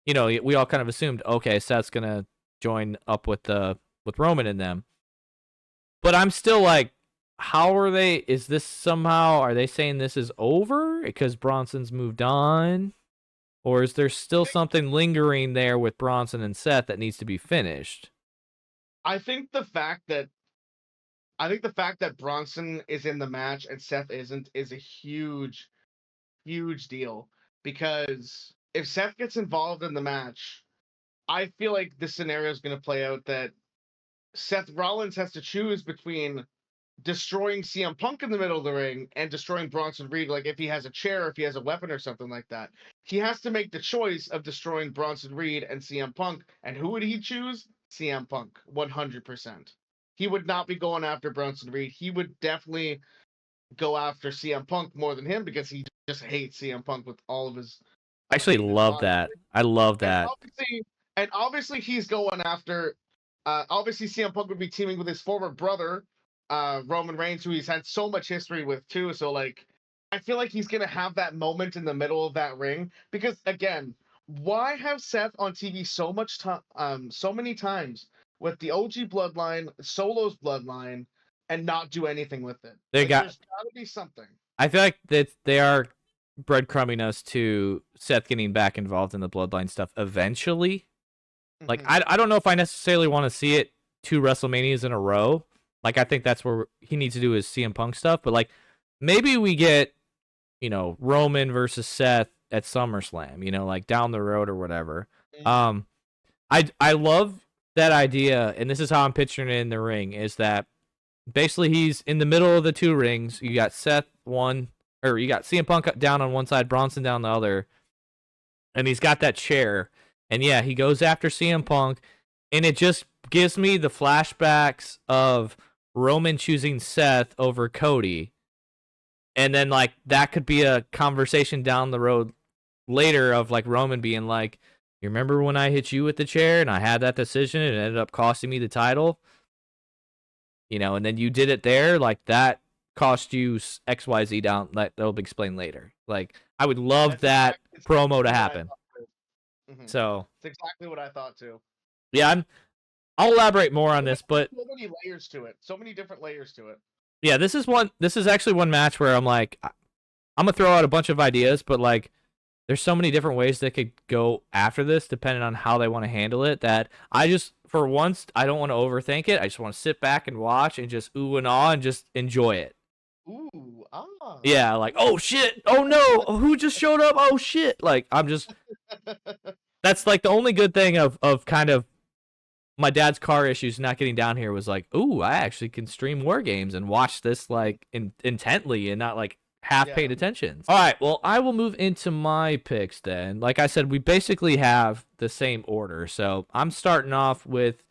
you know, we all kind of assumed, okay, Seth's gonna join up with Roman and them. But I'm still like, how are they? Is this somehow? Are they saying this is over because Bronson's moved on? Or is there still something lingering there with Bronson and Seth that needs to be finished? I think the fact that Bronson is in the match and Seth isn't is a huge, huge deal. Because if Seth gets involved in the match, I feel like this scenario is going to play out that Seth Rollins has to choose between destroying CM Punk in the middle of the ring and destroying Bronson Reed, like if he has a chair, if he has a weapon or something like that. He has to make the choice of destroying Bronson Reed and CM Punk. And who would he choose? CM Punk, 100%. He would not be going after Bronson Reed. He would definitely go after CM Punk more than him, because he just hates CM Punk with all of his. I actually love that. I love that. And obviously he's going after. Obviously, CM Punk would be teaming with his former brother, Roman Reigns, who he's had so much history with too. So like, I feel like he's gonna have that moment in the middle of that ring, because again, why have Seth on TV so many times with the OG bloodline, Solo's bloodline, and not do anything with it? There's gotta be something. I feel like that they are breadcrumbing us to Seth getting back involved in the bloodline stuff eventually. Like, I don't know if I necessarily want to see it 2 WrestleManias in a row. Like, I think that's where he needs to do his CM Punk stuff. But, like, maybe we get, you know, Roman versus Seth at SummerSlam, you know, like down the road or whatever. I love that idea, and this is how I'm picturing it in the ring, is that basically he's in the middle of the 2 rings. You got you got CM Punk down on one side, Bronson down the other, and he's got that chair. And yeah, he goes after CM Punk, and it just gives me the flashbacks of Roman choosing Seth over Cody. And then, like, that could be a conversation down the road later of, like, Roman being like, you remember when I hit you with the chair and I had that decision and it ended up costing me the title? and then you did it there, like that cost you XYZ down. That'll be explained later. Like I would love that promo to happen. So it's exactly what I thought too. Yeah, I'll elaborate more on this, but so many layers to it. So many different layers to it. Yeah, this is actually one match where I'm like, I'm gonna throw out a bunch of ideas, but like, there's so many different ways they could go after this, depending on how they want to handle it. That I just, for once, I don't want to overthink it. I just want to sit back and watch and just ooh and ah and just enjoy it. Ooh, ah. Yeah, like, oh shit, oh no, who just showed up? Oh shit, like I'm just. That's like the only good thing of kind of my dad's car issues not getting down here was like, ooh, I actually can stream war games and watch this like intently and not like half paying attention. All right, well, I will move into my picks then. Like I said, we basically have the same order. So I'm starting off with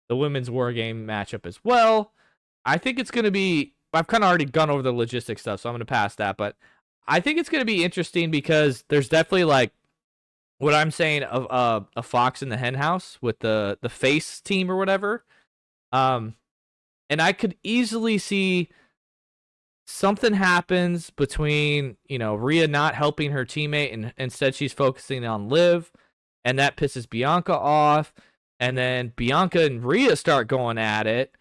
the women's war game matchup as well. I think it's going to be, I've kind of already gone over the logistics stuff, so I'm going to pass that. But I think it's going to be interesting because there's definitely like what I'm saying of a fox in the hen house with the face team or whatever. And I could easily see something happens between, Rhea not helping her teammate and instead she's focusing on Liv, and that pisses Bianca off. And then Bianca and Rhea start going at it.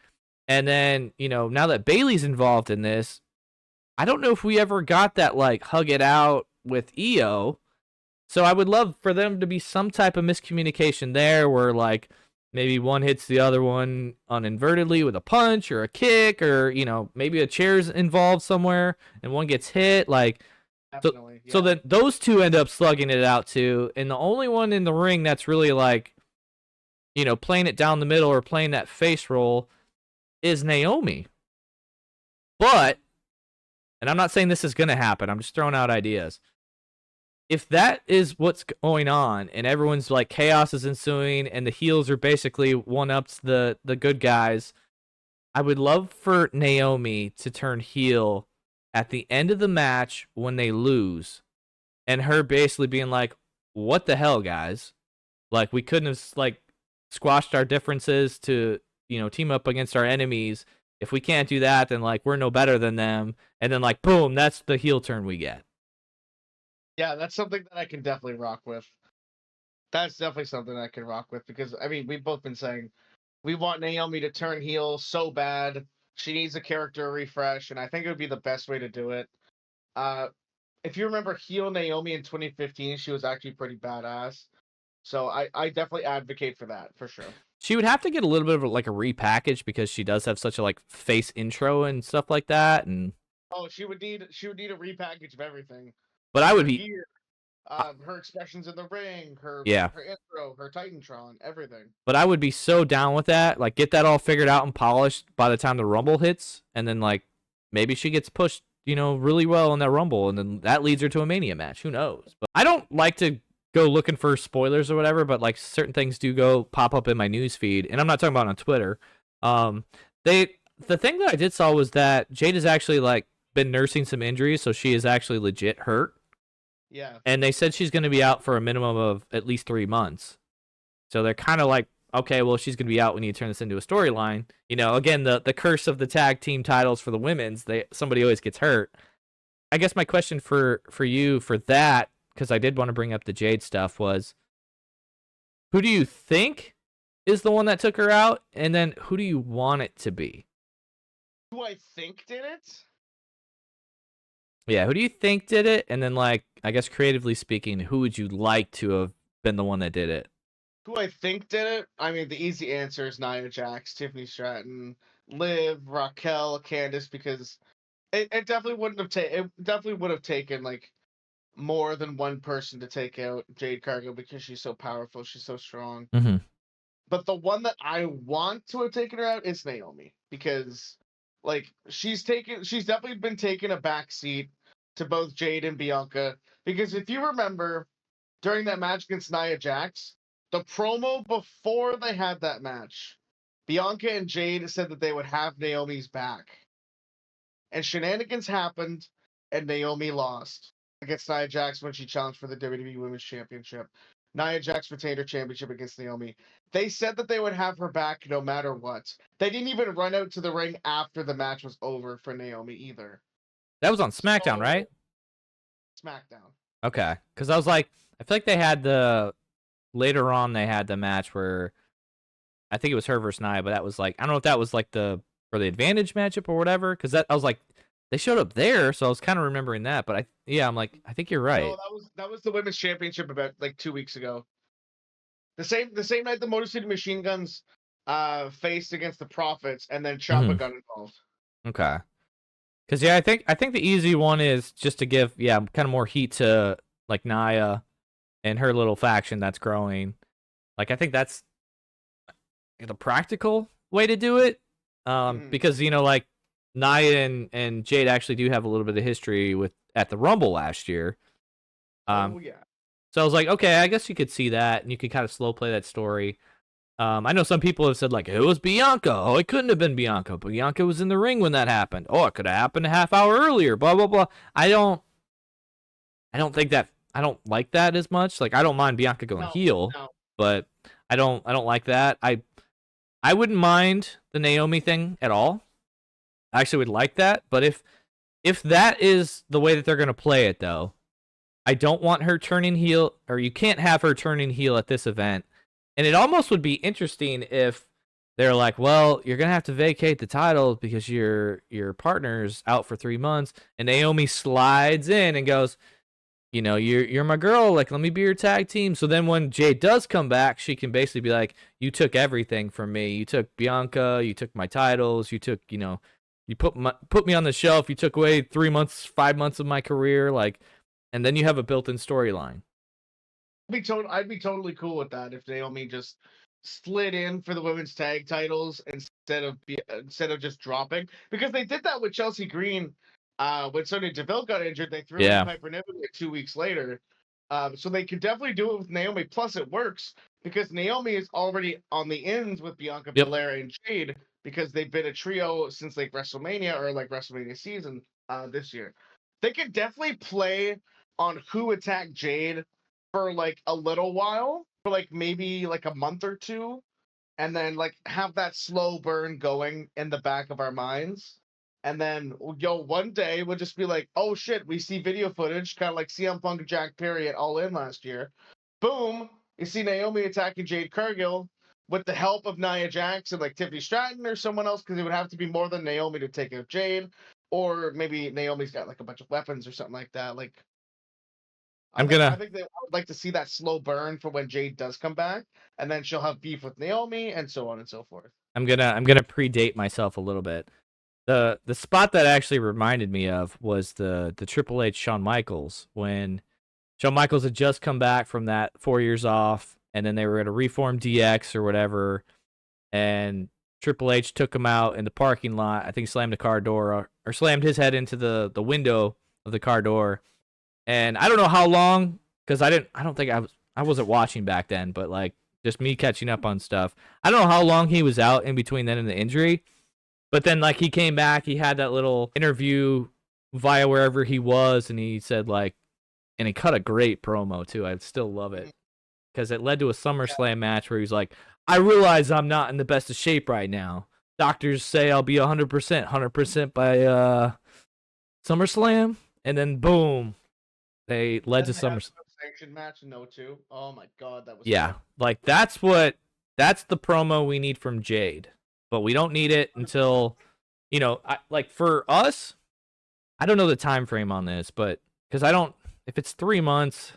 And then, now that Bayley's involved in this, I don't know if we ever got that like hug it out with Io. So I would love for them to be some type of miscommunication there where like maybe one hits the other one uninvertedly with a punch or a kick, or, maybe a chair's involved somewhere and one gets hit. Like, so that those two end up slugging it out too. And the only one in the ring that's really like, playing it down the middle or playing that face role is Naomi. But, and I'm not saying this is going to happen, I'm just throwing out ideas. If that is what's going on and everyone's like chaos is ensuing and the heels are basically one-ups the good guys, I would love for Naomi to turn heel at the end of the match when they lose, and her basically being like, what the hell, guys? Like, we couldn't have like squashed our differences to, team up against our enemies. If we can't do that, then like we're no better than them. And then like, boom, that's the heel turn we get. Yeah, that's something that I can definitely rock with. That's definitely something I can rock with because, I mean, we've both been saying we want Naomi to turn heel so bad. She needs a character refresh, and I think it would be the best way to do it. If you remember heel Naomi in 2015, she was actually pretty badass. So I definitely advocate for that, for sure. She would have to get a little bit of like a repackage because she does have such a like face intro and stuff like that. And she would need a repackage of everything. But I would be gear, her expressions in the ring, her intro, her Titantron, everything. But I would be so down with that. Like, get that all figured out and polished by the time the Rumble hits, and then like maybe she gets pushed, really well in that Rumble, and then that leads her to a Mania match. Who knows? But I don't like to go looking for spoilers or whatever, but like certain things do go pop up in my news feed, and I'm not talking about on Twitter. The thing that I did saw was that Jade has actually like been nursing some injuries, so she is actually legit hurt. Yeah. And they said she's going to be out for a minimum of at least 3 months. So they're kind of like, okay, well, she's going to be out when you turn this into a storyline. Again, the curse of the tag team titles for the women's, somebody always gets hurt. I guess my question for you for that, because I did want to bring up the Jade stuff, was who do you think is the one that took her out? And then who do you want it to be? Who I think did it? Yeah, who do you think did it? And then, like, I guess creatively speaking, who would you like to have been the one that did it? Who I think did it? I mean, the easy answer is Nia Jax, Tiffany Stratton, Liv, Raquel, Candice, because it definitely would have taken like more than one person to take out Jade Cargill because she's so powerful, she's so strong. Mm-hmm. But the one that I want to have taken her out is Naomi because like she's definitely been taking a backseat to both Jade and Bianca. Because if you remember, during that match against Nia Jax, the promo before they had that match, Bianca and Jade said that they would have Naomi's back. And shenanigans happened, and Naomi lost against Nia Jax when she challenged for the WWE Women's Championship. Nia Jax retained her championship against Naomi. They said that they would have her back no matter what. They didn't even run out to the ring after the match was over for Naomi either. That was on SmackDown, So, right? SmackDown. Okay, because I was like, I feel like they had later on they had the match where I think it was her versus Nia, but that was like, I don't know if that was like for the advantage matchup or whatever, because I was like, they showed up there, so I was kind of remembering that. But I'm like, I think you're No, right. that was the women's championship about like 2 weeks ago. The same night the Motor City Machine Guns faced against the Profits, and then Ciampa got involved. Okay. Because I think the easy one is just to give kind of more heat to like Nia and her little faction that's growing. Like I think that's the practical way to do it. Because like Nia and Jade actually do have a little bit of history at the Rumble last year. Oh yeah. So I was like, okay, I guess you could see that, and you could kind of slow play that story. I know some people have said like it was Bianca. Oh, it couldn't have been Bianca. Bianca was in the ring when that happened. Oh, it could have happened a half hour earlier. Blah blah blah. I don't think that. I don't like that as much. Like I don't mind Bianca going heel, but I don't like that. I wouldn't mind the Naomi thing at all. I actually would like that, but if that is the way that they're gonna play it, though, I don't want her turning heel, or you can't have her turning heel at this event. And it almost would be interesting if they're like, well, you're going to have to vacate the title because your partner's out for 3 months. And Naomi slides in and goes, you're my girl. Like, let me be your tag team. So then when Jade does come back, she can basically be like, you took everything from me. You took Bianca. You took my titles. You took, you put me on the shelf. You took away 3 months, 5 months of my career. Like, and then you have a built-in storyline. I'd be totally cool with that if Naomi just slid in for the women's tag titles instead of just dropping, because they did that with Chelsea Green when Sonya Deville got injured. They threw in Piper Niven 2 weeks later, so they could definitely do it with Naomi. Plus, it works because Naomi is already on the ends with Bianca Belair and Jade because they've been a trio since like WrestleMania or like WrestleMania season this year. They could definitely play on who attacked Jade for like a little while, for like maybe like a month or two, and then like have that slow burn going in the back of our minds. And then one day we'll just be like, oh shit, we see video footage, kind of like CM Punk and Jack Perry at All In last year. Boom, you see Naomi attacking Jade Cargill with the help of Nia Jax and like Tiffany Stratton or someone else, because it would have to be more than Naomi to take out Jade, or maybe Naomi's got like a bunch of weapons or something like that. Like I think they would like to see that slow burn for when Jade does come back, and then she'll have beef with Naomi, and so on and so forth. I'm gonna predate myself a little bit. The spot that actually reminded me of was the Triple H Shawn Michaels, when Shawn Michaels had just come back from that 4 years off, and then they were at a reform DX or whatever, and Triple H took him out in the parking lot. I think slammed the car door or slammed his head into the window of the car door. And I don't know how long, because I don't think I wasn't watching back then, but like just me catching up on stuff. I don't know how long he was out in between then and the injury, but then like he came back, he had that little interview via wherever he was, and he said like, and he cut a great promo too. I still love it because it led to a SummerSlam match where he's like, I realize I'm not in the best of shape right now. Doctors say I'll be 100% by SummerSlam, and then boom. They led to SummerSlam. Sanction match in 02. Oh my god, that was good. Like that's the promo we need from Jade, but we don't need it until, like for us, I don't know the time frame on this, but because if it's 3 months,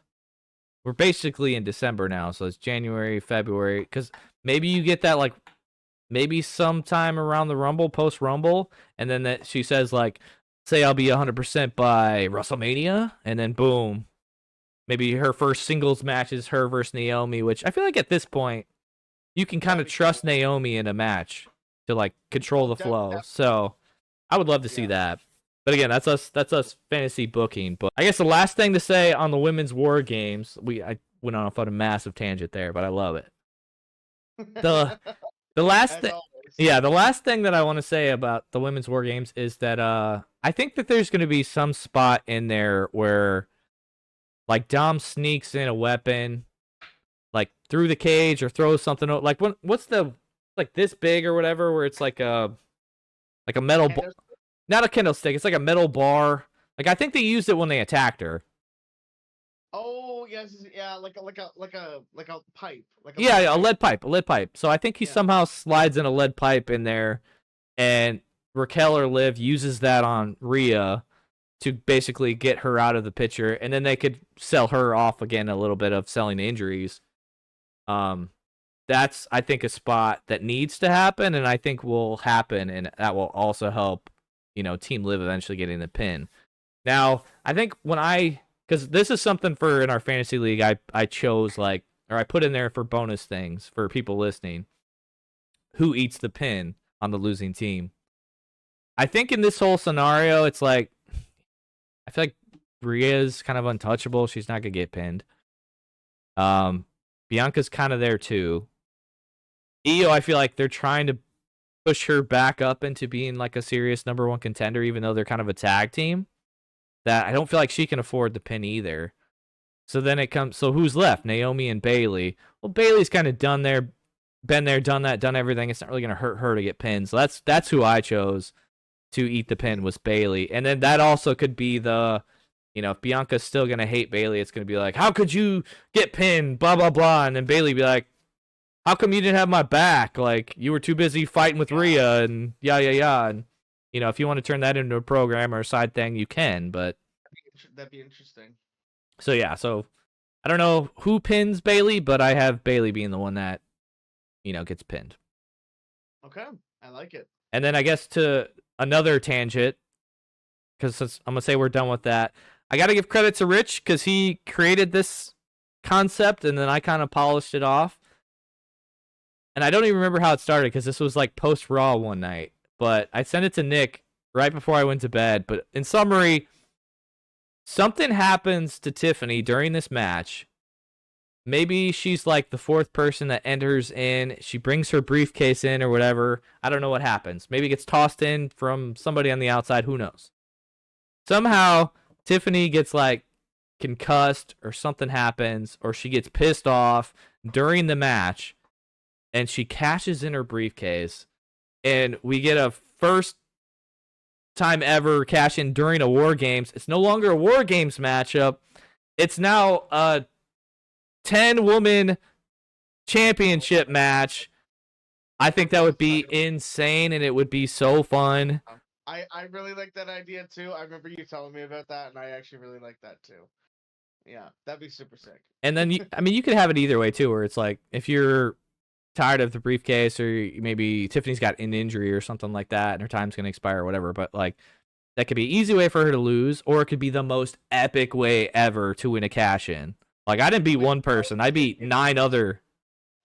we're basically in December now, so it's January, February, because maybe you get that like maybe sometime around the Rumble, post Rumble, and then that she says like, say I'll be 100% by WrestleMania, and then boom, maybe her first singles match is her versus Naomi, which I feel like at this point, you can kind of trust Naomi in a match to like control the flow. So I would love to see that. But again, that's us fantasy booking. But I guess the last thing to say on the women's war games, I went on a massive tangent there, but I love it. The last thing. Yeah, the last thing that I want to say about the women's war games is that I think that there's going to be some spot in there where like Dom sneaks in a weapon like through the cage or throw something like what's the like this big or whatever where it's like a metal not a candlestick, it's like a metal bar. Like I think they used it when they attacked her. Oh yes, yeah, like a pipe, Yeah, a lead pipe. So I think he somehow slides in a lead pipe in there, and Raquel or Liv uses that on Rhea to basically get her out of the picture, and then they could sell her off again, a little bit of selling injuries. That's I think a spot that needs to happen, and I think will happen, and that will also help, Team Liv eventually getting the pin. Now, I think because this is something for in our fantasy league, I chose or I put in there for bonus things for people listening. Who eats the pin on the losing team? I think in this whole scenario, it's like I feel like Rhea's kind of untouchable. She's not gonna get pinned. Bianca's kind of there too. Io, I feel like they're trying to push her back up into being like a serious number one contender, even though they're kind of a tag team. That I don't feel like she can afford the pin either. So then it comes. So who's left? Naomi and Bayley. Well, Bayley's kind of done there, been there, done that, done everything. It's not really gonna hurt her to get pinned. So that's who I chose to eat the pin, was Bayley. And then that also could be the, if Bianca's still gonna hate Bayley, it's gonna be like, how could you get pinned? Blah blah blah. And then Bayley be like, how come you didn't have my back? Like you were too busy fighting with Rhea and yeah. And if you want to turn that into a program or a side thing, you can. But that'd be interesting. So yeah, I don't know who pins Bayley, but I have Bayley being the one that, gets pinned. Okay, I like it. And then I guess to another tangent, because I'm gonna say we're done with that. I got to give credit to Rich because he created this concept, and then I kind of polished it off. And I don't even remember how it started because this was like post Raw one night. But I sent it to Nick right before I went to bed. But in summary, something happens to Tiffany during this match. Maybe she's like the fourth person that enters in. She brings her briefcase in or whatever. I don't know what happens. Maybe it gets tossed in from somebody on the outside. Who knows? Somehow, Tiffany gets like concussed or something happens or she gets pissed off during the match and she cashes in her briefcase and we get a first time ever cash in during a War Games. It's no longer a War Games matchup. It's now a 10-woman championship match. I think that would be insane and it would be so fun. I really like that idea too. I remember you telling me about that and I actually really like that too. Yeah, that'd be super sick. And then you could have it either way too, where it's like if you're tired of the briefcase or maybe Tiffany's got an injury or something like that and her time's going to expire or whatever, but like that could be an easy way for her to lose, or it could be the most epic way ever to win a cash in. Like I didn't beat one person, I beat 9 other.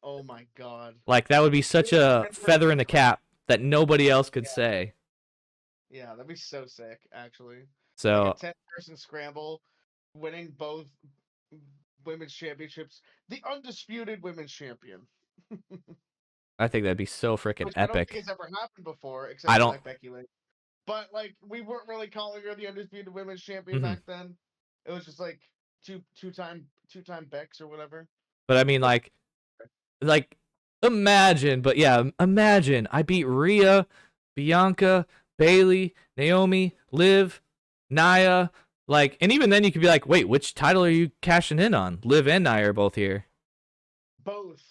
Oh my god. Like that would be such a feather in the cap that nobody else could say. Yeah, that'd be so sick actually. So like a 10-person scramble, winning both women's championships, the undisputed women's champion. I think that'd be so freaking epic. I don't think it's ever happened before, except I for don't. like Becky Lynch. But like we weren't really calling her the undisputed women's champion back then. It was just like two-time Becks or whatever. But I mean, like imagine I beat Rhea, Bianca, Bayley, Naomi, Liv, Nia. Like, and even then you could be like, wait, which title are you cashing in on? Liv and Nia are both here. Both.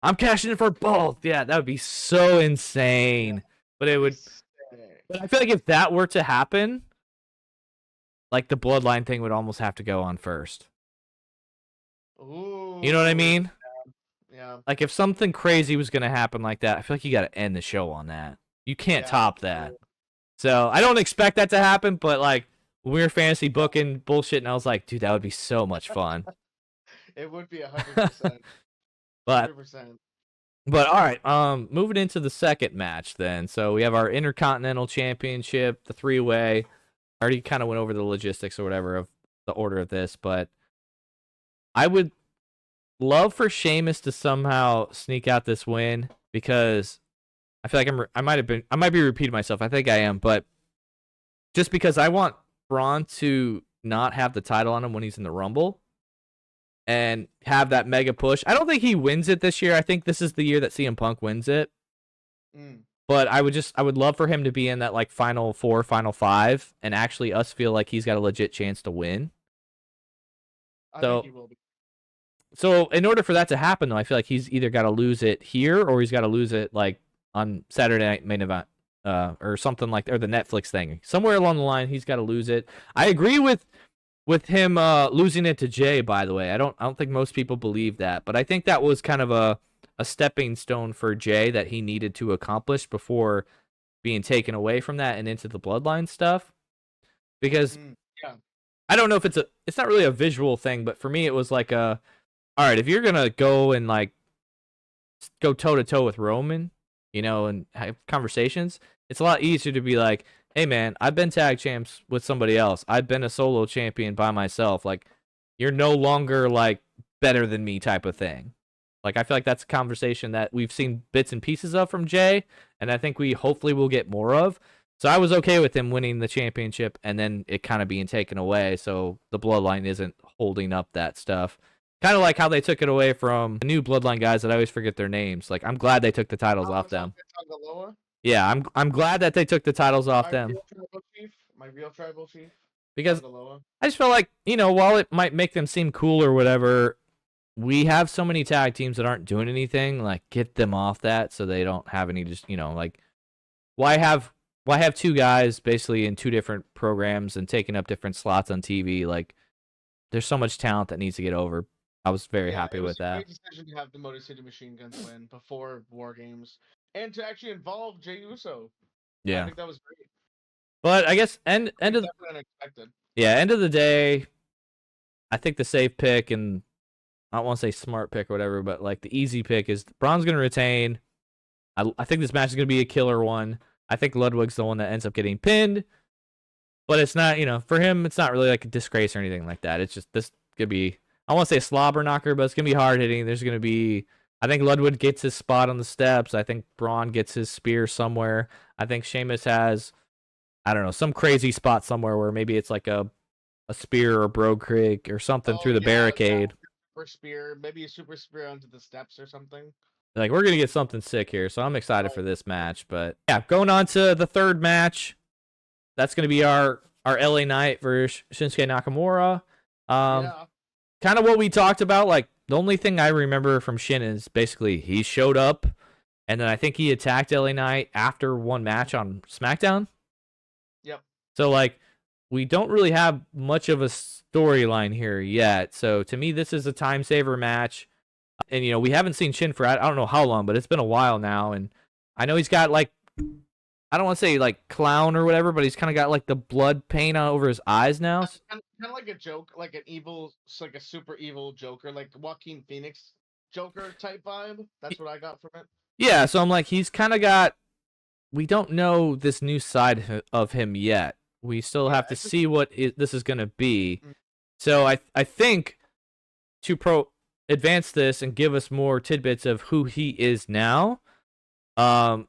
I'm cashing in for both. Yeah, that would be so insane. But it would. But I feel like if that were to happen, like the bloodline thing would almost have to go on first. Ooh. You know what I mean? Yeah. Like if something crazy was gonna happen like that, I feel like you got to end the show on that. You can't top that. So I don't expect that to happen, but like when we were fantasy booking bullshit, and I was like, dude, that would be so much fun. It would be 100%. But 100%. But all right, moving into the second match then. So we have our Intercontinental Championship, the 3-way. I already kind of went over the logistics or whatever of the order of this, but I would love for Sheamus to somehow sneak out this win because I feel like I might be repeating myself. I think I am, but just because I want Braun to not have the title on him when he's in the Rumble. and have that mega push. I don't think he wins it this year. I think this is the year that CM Punk wins it. But I would love for him to be in that like final 4, final 5, and actually us feel like he's got a legit chance to win. I think he will be. So in order for that to happen, though, I feel like he's either got to lose it here or he's got to lose it like on Saturday Night Main Event, or something like, or the Netflix thing. Somewhere along the line, he's got to lose it. I agree with him losing it to Jay. By the way, I don't think most people believe that, but I think that was kind of a stepping stone for Jay that he needed to accomplish before being taken away from that and into the bloodline stuff. Because I don't know if it's not really a visual thing, but for me it was like all right, if you're gonna go and like go toe to toe with Roman, you know, and have conversations, it's a lot easier to be like, hey man, I've been tag champs with somebody else. I've been a solo champion by myself. Like, you're no longer like better than me type of thing. Like, I feel like that's a conversation that we've seen bits and pieces of from Jay, and I think we hopefully will get more of. So I was okay with him winning the championship and then it kind of being taken away, so the bloodline isn't holding up that stuff. Kind of like how they took it away from the new bloodline guys that I always forget their names. Like, I'm glad they took the titles off them. Yeah, I'm glad that they took the titles off them. My real tribal chief. Because I just felt like, you know, while it might make them seem cool or whatever, we have so many tag teams that aren't doing anything. Like, get them off that so they don't have any, just, you know, like, why have 2 guys basically in 2 different programs and taking up different slots on TV? Like, there's so much talent that needs to get over. I was very happy with that. It was a great decision to have the Motor City Machine Guns win before War Games and to actually involve Jey Uso. Yeah, I think that was great. But I guess end of unexpected. Yeah, end of the day, I think the safe pick, and I don't want to say smart pick or whatever, but like the easy pick is Braun's going to retain. I think this match is going to be a killer one. I think Ludwig's the one that ends up getting pinned, but it's not, you know, for him, it's not really like a disgrace or anything like that. It's just, this could be, I want to say a slobber knocker, but it's going to be hard hitting. There's going to be, I think Ludwig gets his spot on the steps. I think Braun gets his spear somewhere. I think Sheamus has, I don't know, some crazy spot somewhere where maybe it's like a spear or Brogue Creek or something through the barricade. Super spear, maybe a super spear onto the steps or something. Like, we're going to get something sick here, so I'm excited for this match. But yeah, going on to the third match, that's going to be our LA Knight versus Shinsuke Nakamura. Kind of what we talked about. Like, the only thing I remember from Shin is basically he showed up, and then I think he attacked LA Knight after one match on SmackDown. Yep. So, like, we don't really have much of a storyline here yet. So, to me, this is a time saver match. And, you know, we haven't seen Shin for I don't know how long, but it's been a while now. And I know he's got, like, I don't want to say, like, clown or whatever, but he's kind of got, like, the blood paint over his eyes now. Kind of like a joke, like an evil, like a super evil Joker, like Joaquin Phoenix Joker type vibe. That's what I got from it. Yeah, so I'm like, he's kind of got, we don't know this new side of him yet. We still have to see what this is going to be. So I think to advance this and give us more tidbits of who he is now,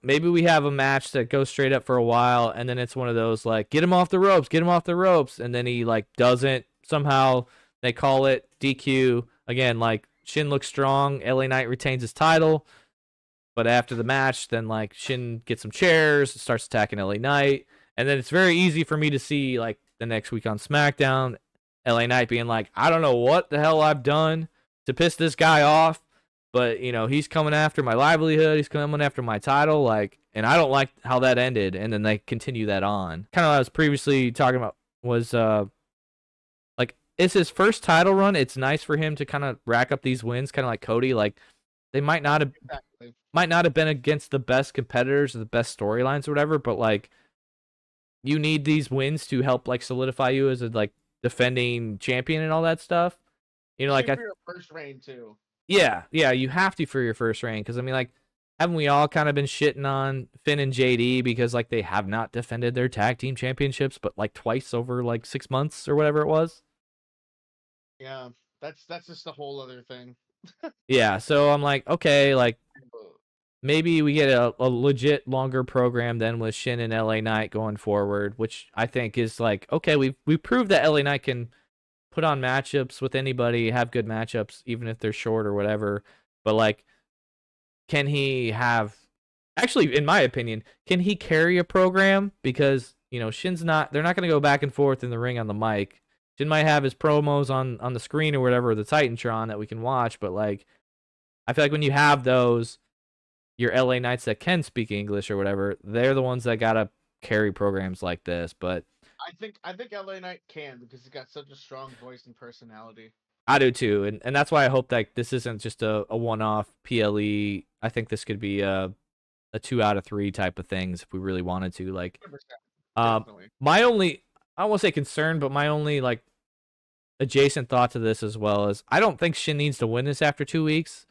maybe we have a match that goes straight up for a while, and then it's one of those like, get him off the ropes, and then he like doesn't, somehow they call it DQ again. Like, Shin looks strong, LA Knight retains his title, but after the match, then like Shin gets some chairs, starts attacking LA Knight, and then it's very easy for me to see like the next week on SmackDown, LA Knight being like, I don't know what the hell I've done to piss this guy off, but, you know, he's coming after my livelihood, he's coming after my title, like, and I don't like how that ended, and then they continue that on. Kind of what I was previously talking about was, like, it's his first title run. It's nice for him to kind of rack up these wins, kind of like Cody. Like, they might not have been against the best competitors or the best storylines or whatever, but, like, you need these wins to help, like, solidify you as a, like, defending champion and all that stuff. You know, like, for your first reign too. Yeah, you have to for your first reign, because I mean, like, haven't we all kind of been shitting on Finn and JD because like they have not defended their tag team championships, but like twice over like 6 months or whatever it was? Yeah, that's just a whole other thing. Yeah, so I'm like, okay, like maybe we get a legit longer program then with Shin and LA Knight going forward, which I think is like, okay, we proved that LA Knight can put on matchups with anybody, have good matchups, even if they're short or whatever. But like, can he have? Actually, in my opinion, can he carry a program? Because Shin's not. They're not going to go back and forth in the ring on the mic. Shin might have his promos on the screen or whatever, the Titantron that we can watch. But like, I feel like when you have those, your LA Knights that can speak English or whatever, they're the ones that gotta carry programs like this. But I think LA Knight can because he's got such a strong voice and personality. I do too, and that's why I hope that this isn't just a one-off PLE. I think this could be a 2 out of 3 type of things if we really wanted to. Like, 100%, my only, I won't say concern, but my only like adjacent thought to this as well is I don't think Shin needs to win this after 2 weeks.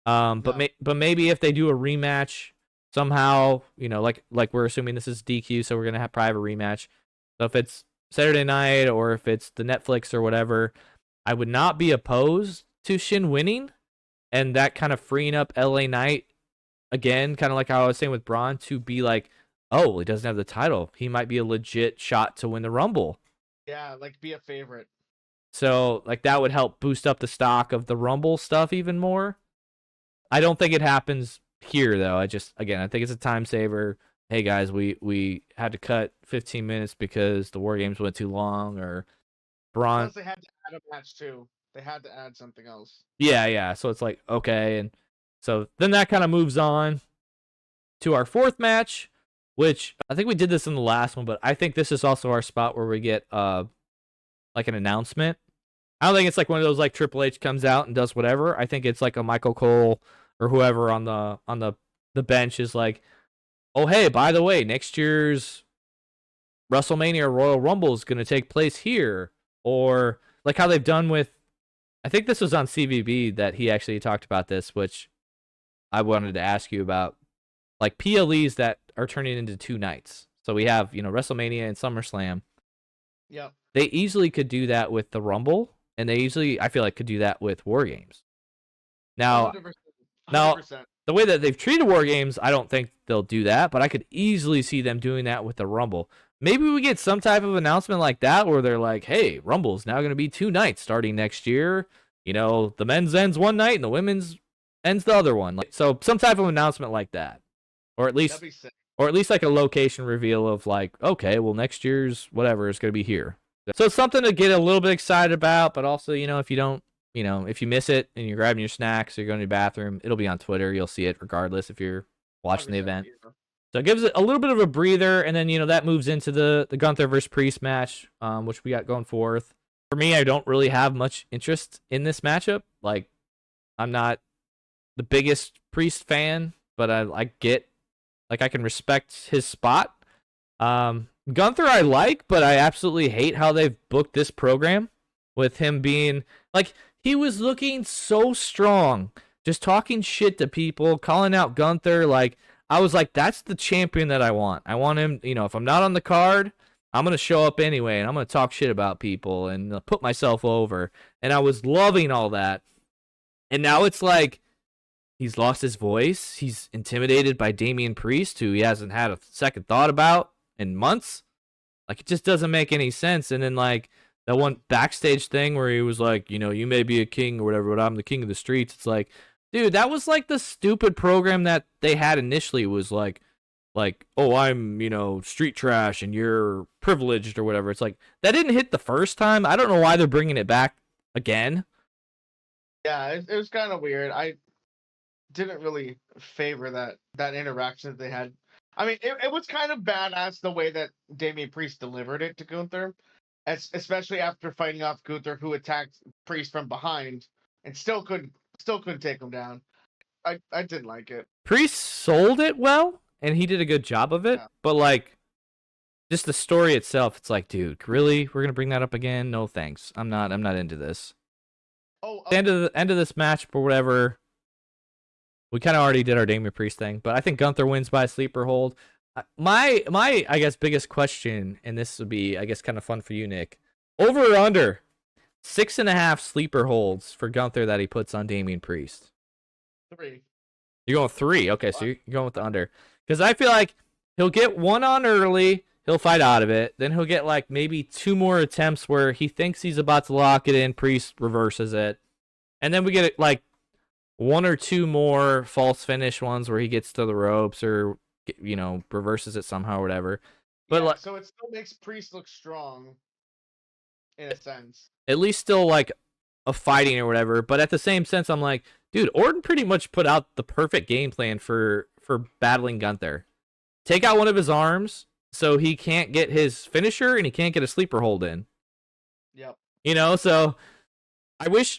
But No. but maybe if they do a rematch somehow, like we're assuming this is DQ, so we're gonna have private rematch. So if it's Saturday night or if it's the Netflix or whatever, I would not be opposed to Shin winning, and that kind of freeing up LA Knight again, kind of like how I was saying with Braun, to be like, oh, he doesn't have the title, he might be a legit shot to win the Rumble. Yeah, like be a favorite. So like that would help boost up the stock of the Rumble stuff even more. I don't think it happens here though. I think it's a time saver. Hey guys, we had to cut 15 minutes because the War Games went too long, or Braun. Plus, they had to add a match too. They had to add something else. Yeah. So it's like, okay, and so then that kind of moves on to our 4th match, which I think we did this in the last one, but I think this is also our spot where we get like an announcement. I don't think it's like one of those like Triple H comes out and does whatever. I think it's like a Michael Cole or whoever on the bench is like, oh hey, by the way, next year's WrestleMania Royal Rumble is going to take place here, or like how they've done with, I think this was on CVB that he actually talked about this, which I wanted to ask you about, like PLEs that are turning into 2 nights. So we have WrestleMania and SummerSlam. Yep. They easily could do that with the Rumble, and they easily, I feel like, could do that with War Games. Now, 100%. now the way that they've treated War Games, I don't think they'll do that, but I could easily see them doing that with the Rumble. Maybe we get some type of announcement like that where they're like, hey, Rumble's now going to be 2 nights starting next year. The men's ends one night and the women's ends the other one. Like, so some type of announcement like that. Or at least like a location reveal of like, okay, well next year's whatever is going to be here. So it's something to get a little bit excited about, but also, if you don't, if you miss it and you're grabbing your snacks or you're going to the bathroom, it'll be on Twitter. You'll see it regardless if you're watching the event. Yeah. So it gives it a little bit of a breather, and then, that moves into the Gunther versus Priest match, which we got going forth. For me, I don't really have much interest in this matchup. Like, I'm not the biggest Priest fan, but I get, like, I can respect his spot. Gunther I like, but I absolutely hate how they've booked this program with him being, like, he was looking so strong, just talking shit to people, calling out Gunther. Like, I was like, that's the champion that I want. I want him, if I'm not on the card, I'm going to show up anyway, and I'm going to talk shit about people and put myself over. And I was loving all that. And now it's like, he's lost his voice. He's intimidated by Damian Priest, who he hasn't had a second thought about in months. Like, it just doesn't make any sense. And then, like, that one backstage thing where he was like, you may be a king or whatever, but I'm the king of the streets. It's like, dude, that was like the stupid program that they had initially. Was like, oh, I'm, street trash and you're privileged or whatever. It's like, that didn't hit the first time. I don't know why they're bringing it back again. Yeah, it was kind of weird. I didn't really favor that interaction that they had. I mean, it was kind of badass the way that Damian Priest delivered it to Gunther, especially after fighting off Gunther, who attacked Priest from behind and still couldn't take him down. I didn't like it. Priest sold it well, and he did a good job of it. Yeah. But like, just the story itself, it's like, dude, really? We're gonna bring that up again? No thanks. I'm not into this. The end of this match, or whatever. We kind of already did our Damian Priest thing, but I think Gunther wins by a sleeper hold. My I guess biggest question, and this would be, I guess, kind of fun for you, Nick. Over or under 6.5 sleeper holds for Gunther that he puts on Damian Priest? 3. You're going 3. Okay, so you're going with the under. Because I feel like he'll get one on early. He'll fight out of it. Then he'll get like maybe 2 more attempts where he thinks he's about to lock it in. Priest reverses it. And then we get like 1 or 2 more false finish ones where he gets to the ropes or, reverses it somehow or whatever. But yeah, so it still makes Priest look strong in a sense. At least still like a fighting or whatever. But at the same sense, I'm like, dude, Orton pretty much put out the perfect game plan for battling Gunther. Take out one of his arms so he can't get his finisher and he can't get a sleeper hold in. Yep. So I wish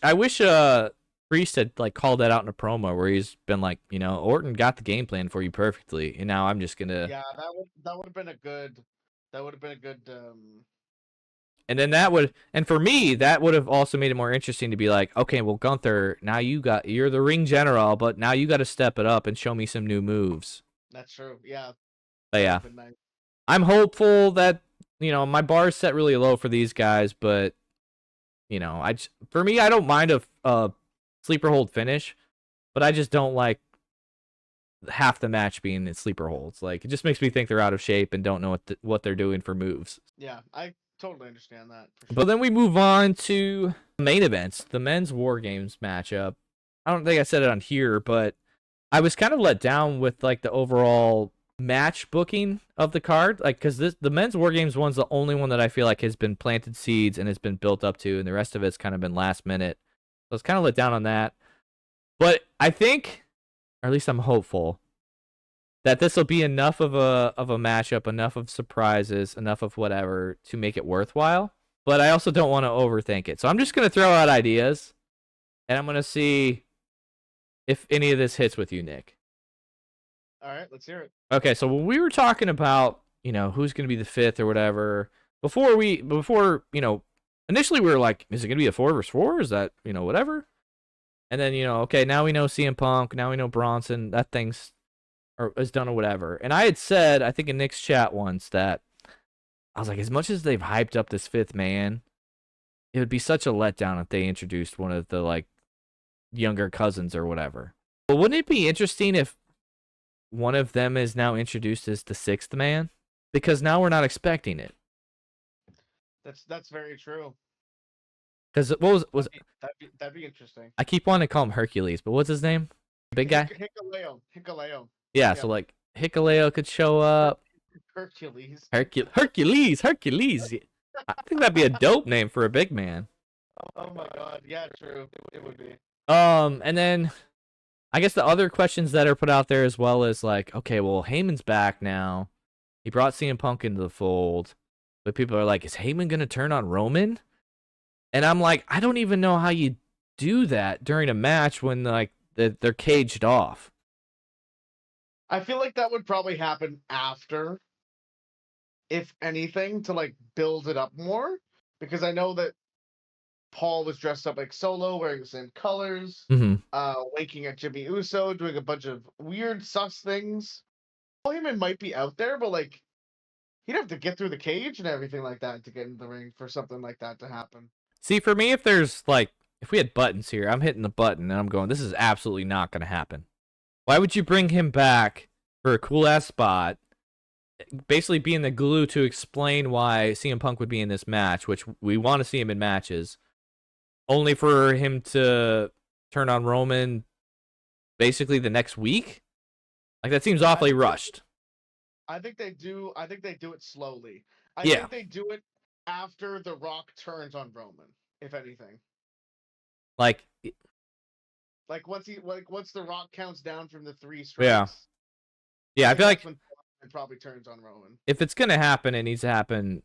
Priest had like called that out in a promo where he's been like, Orton got the game plan for you perfectly, and now I'm just gonna. Yeah, that would have been a good. And then and for me, that would have also made it more interesting to be like, okay, well, Gunther, now you're the ring general, but now you got to step it up and show me some new moves. That's true. Yeah. But yeah, nice. I'm hopeful that my bar is set really low for these guys, but for me, I don't mind a sleeper hold finish, but I just don't like half the match being in sleeper holds. Like, it just makes me think they're out of shape and don't know what they're doing for moves. Yeah, I totally understand that. For sure. But then we move on to the main events, the men's War Games matchup. I don't think I said it on here, but I was kind of let down with like the overall match booking of the card, like, because the men's War Games one's the only one that I feel like has been planted seeds and has been built up to, and the rest of it's kind of been last minute. So I was kind of let down on that. But I think, or at least I'm hopeful, that this will be enough of a matchup, enough of surprises, enough of whatever to make it worthwhile. But I also don't want to overthink it. So I'm just going to throw out ideas, and I'm going to see if any of this hits with you, Nick. All right, let's hear it. Okay, so when we were talking about, who's going to be the 5th or whatever, before initially we were like, is it going to be a 4 versus 4? Is that, whatever? And then, okay, now we know CM Punk, now we know Bronson, that thing's is done or whatever. And I had said, I think in Nick's chat once, that I was like, as much as they've hyped up this 5th man, it would be such a letdown if they introduced one of the like younger cousins or whatever. But wouldn't it be interesting if one of them is now introduced as the 6th man? Because now we're not expecting it. That's very true. Because what was that'd be interesting. I keep wanting to call him Hercules, but what's his name? The big guy? Hikuleo. Yeah, so like Hikuleo could show up. Hercules. Hercules. I think that'd be a dope name for a big man. Oh my god, yeah, true. It would be. And then I guess the other questions that are put out there as well is like, okay, well, Heyman's back now. He brought CM Punk into the fold. But people are like, is Heyman going to turn on Roman? And I'm like, I don't even know how you do that during a match when like they're caged off. I feel like that would probably happen after, if anything, to like build it up more. Because I know that Paul was dressed up like Solo, wearing the same colors, winking at Jimmy Uso, doing a bunch of weird sus things. Paul Heyman might be out there, but like he'd have to get through the cage and everything like that to get in the ring for something like that to happen. See, for me, if we had buttons here, I'm hitting the button and I'm going, this is absolutely not going to happen. Why would you bring him back for a cool-ass spot, basically being the glue to explain why CM Punk would be in this match, which we want to see him in matches, only for him to turn on Roman basically the next week? Like, that seems awfully rushed. I think they do it slowly. I think they do it after The Rock turns on Roman, if anything. Like once The Rock counts down from the 3 strikes. Yeah, I feel like it probably turns on Roman. If it's gonna happen, it needs to happen.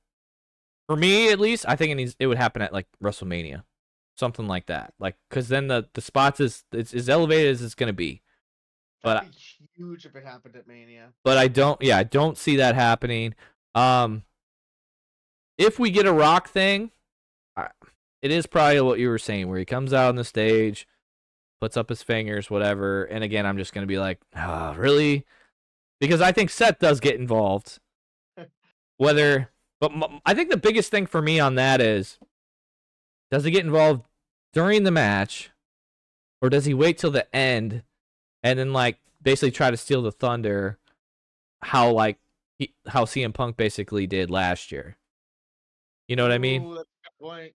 For me, at least, I think it would happen at like WrestleMania, something like that. Like, because then the spots is as elevated as it's gonna be. That'd be huge if it happened at Mania. But I don't see that happening. If we get a Rock thing, it is probably what you were saying, where he comes out on the stage, puts up his fingers, whatever. And again, I'm just gonna be like, oh, really? Because I think Seth does get involved. But I think the biggest thing for me on that is, does he get involved during the match, or does he wait till the end and then like basically try to steal the thunder? How like how CM Punk basically did last year. You know what I mean? Ooh, that's a good point.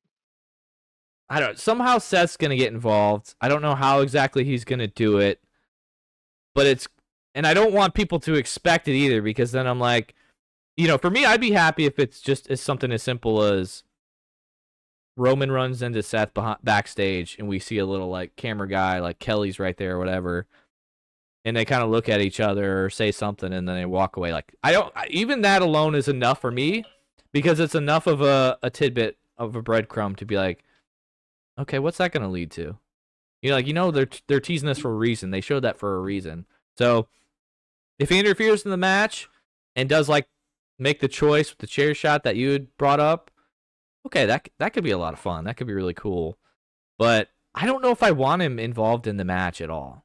I don't. Somehow Seth's gonna get involved. I don't know how exactly he's gonna do it, but and I don't want people to expect it either because then I'm like, for me, I'd be happy if it's just as something as simple as Roman runs into Seth backstage and we see a little like camera guy, like Kelly's right there or whatever, and they kind of look at each other or say something and then they walk away. Like I don't even that alone is enough for me because it's enough of a tidbit of a breadcrumb to be like, okay, what's that going to lead to? They're teasing this for a reason. They showed that for a reason. So if he interferes in the match and does like make the choice with the chair shot that you had brought up, okay, that could be a lot of fun. That could be really cool. But I don't know if I want him involved in the match at all.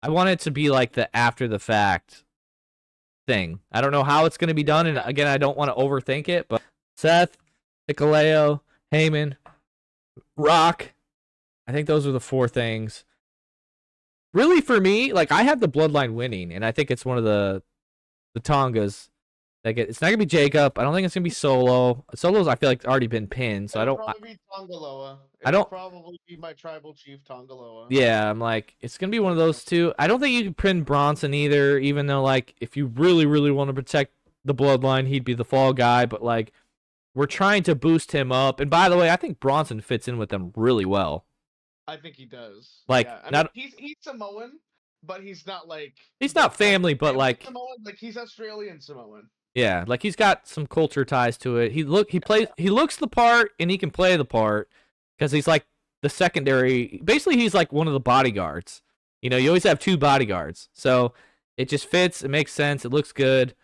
I want it to be like the after the fact thing. I don't know how it's going to be done, and again, I don't want to overthink it. But Seth, Hikuleo, Heyman, Rock, I think those are the 4 things. Really, for me, like I have the Bloodline winning, and I think it's one of the Tongas. It's not gonna be Jacob. I don't think it's gonna be Solo. Solo's I feel like already been pinned, so It'll probably be Tongaloa. I don't probably be my tribal chief Tongaloa. Yeah, I'm like it's gonna be one of those 2. I don't think you can pin Bronson either, even though like if you really really want to protect the Bloodline, he'd be the fall guy. But like we're trying to boost him up, and by the way, I think Bronson fits in with them really well. I think he does. Like yeah. He's Samoan, but he's not like he's not family, but like Samoan, like he's Australian Samoan. Yeah, like he's got some culture ties to it. He looks the part and he can play the part because he's like the secondary. Basically, he's like one of the bodyguards. You always have 2 bodyguards, so it just fits. It makes sense. It looks good.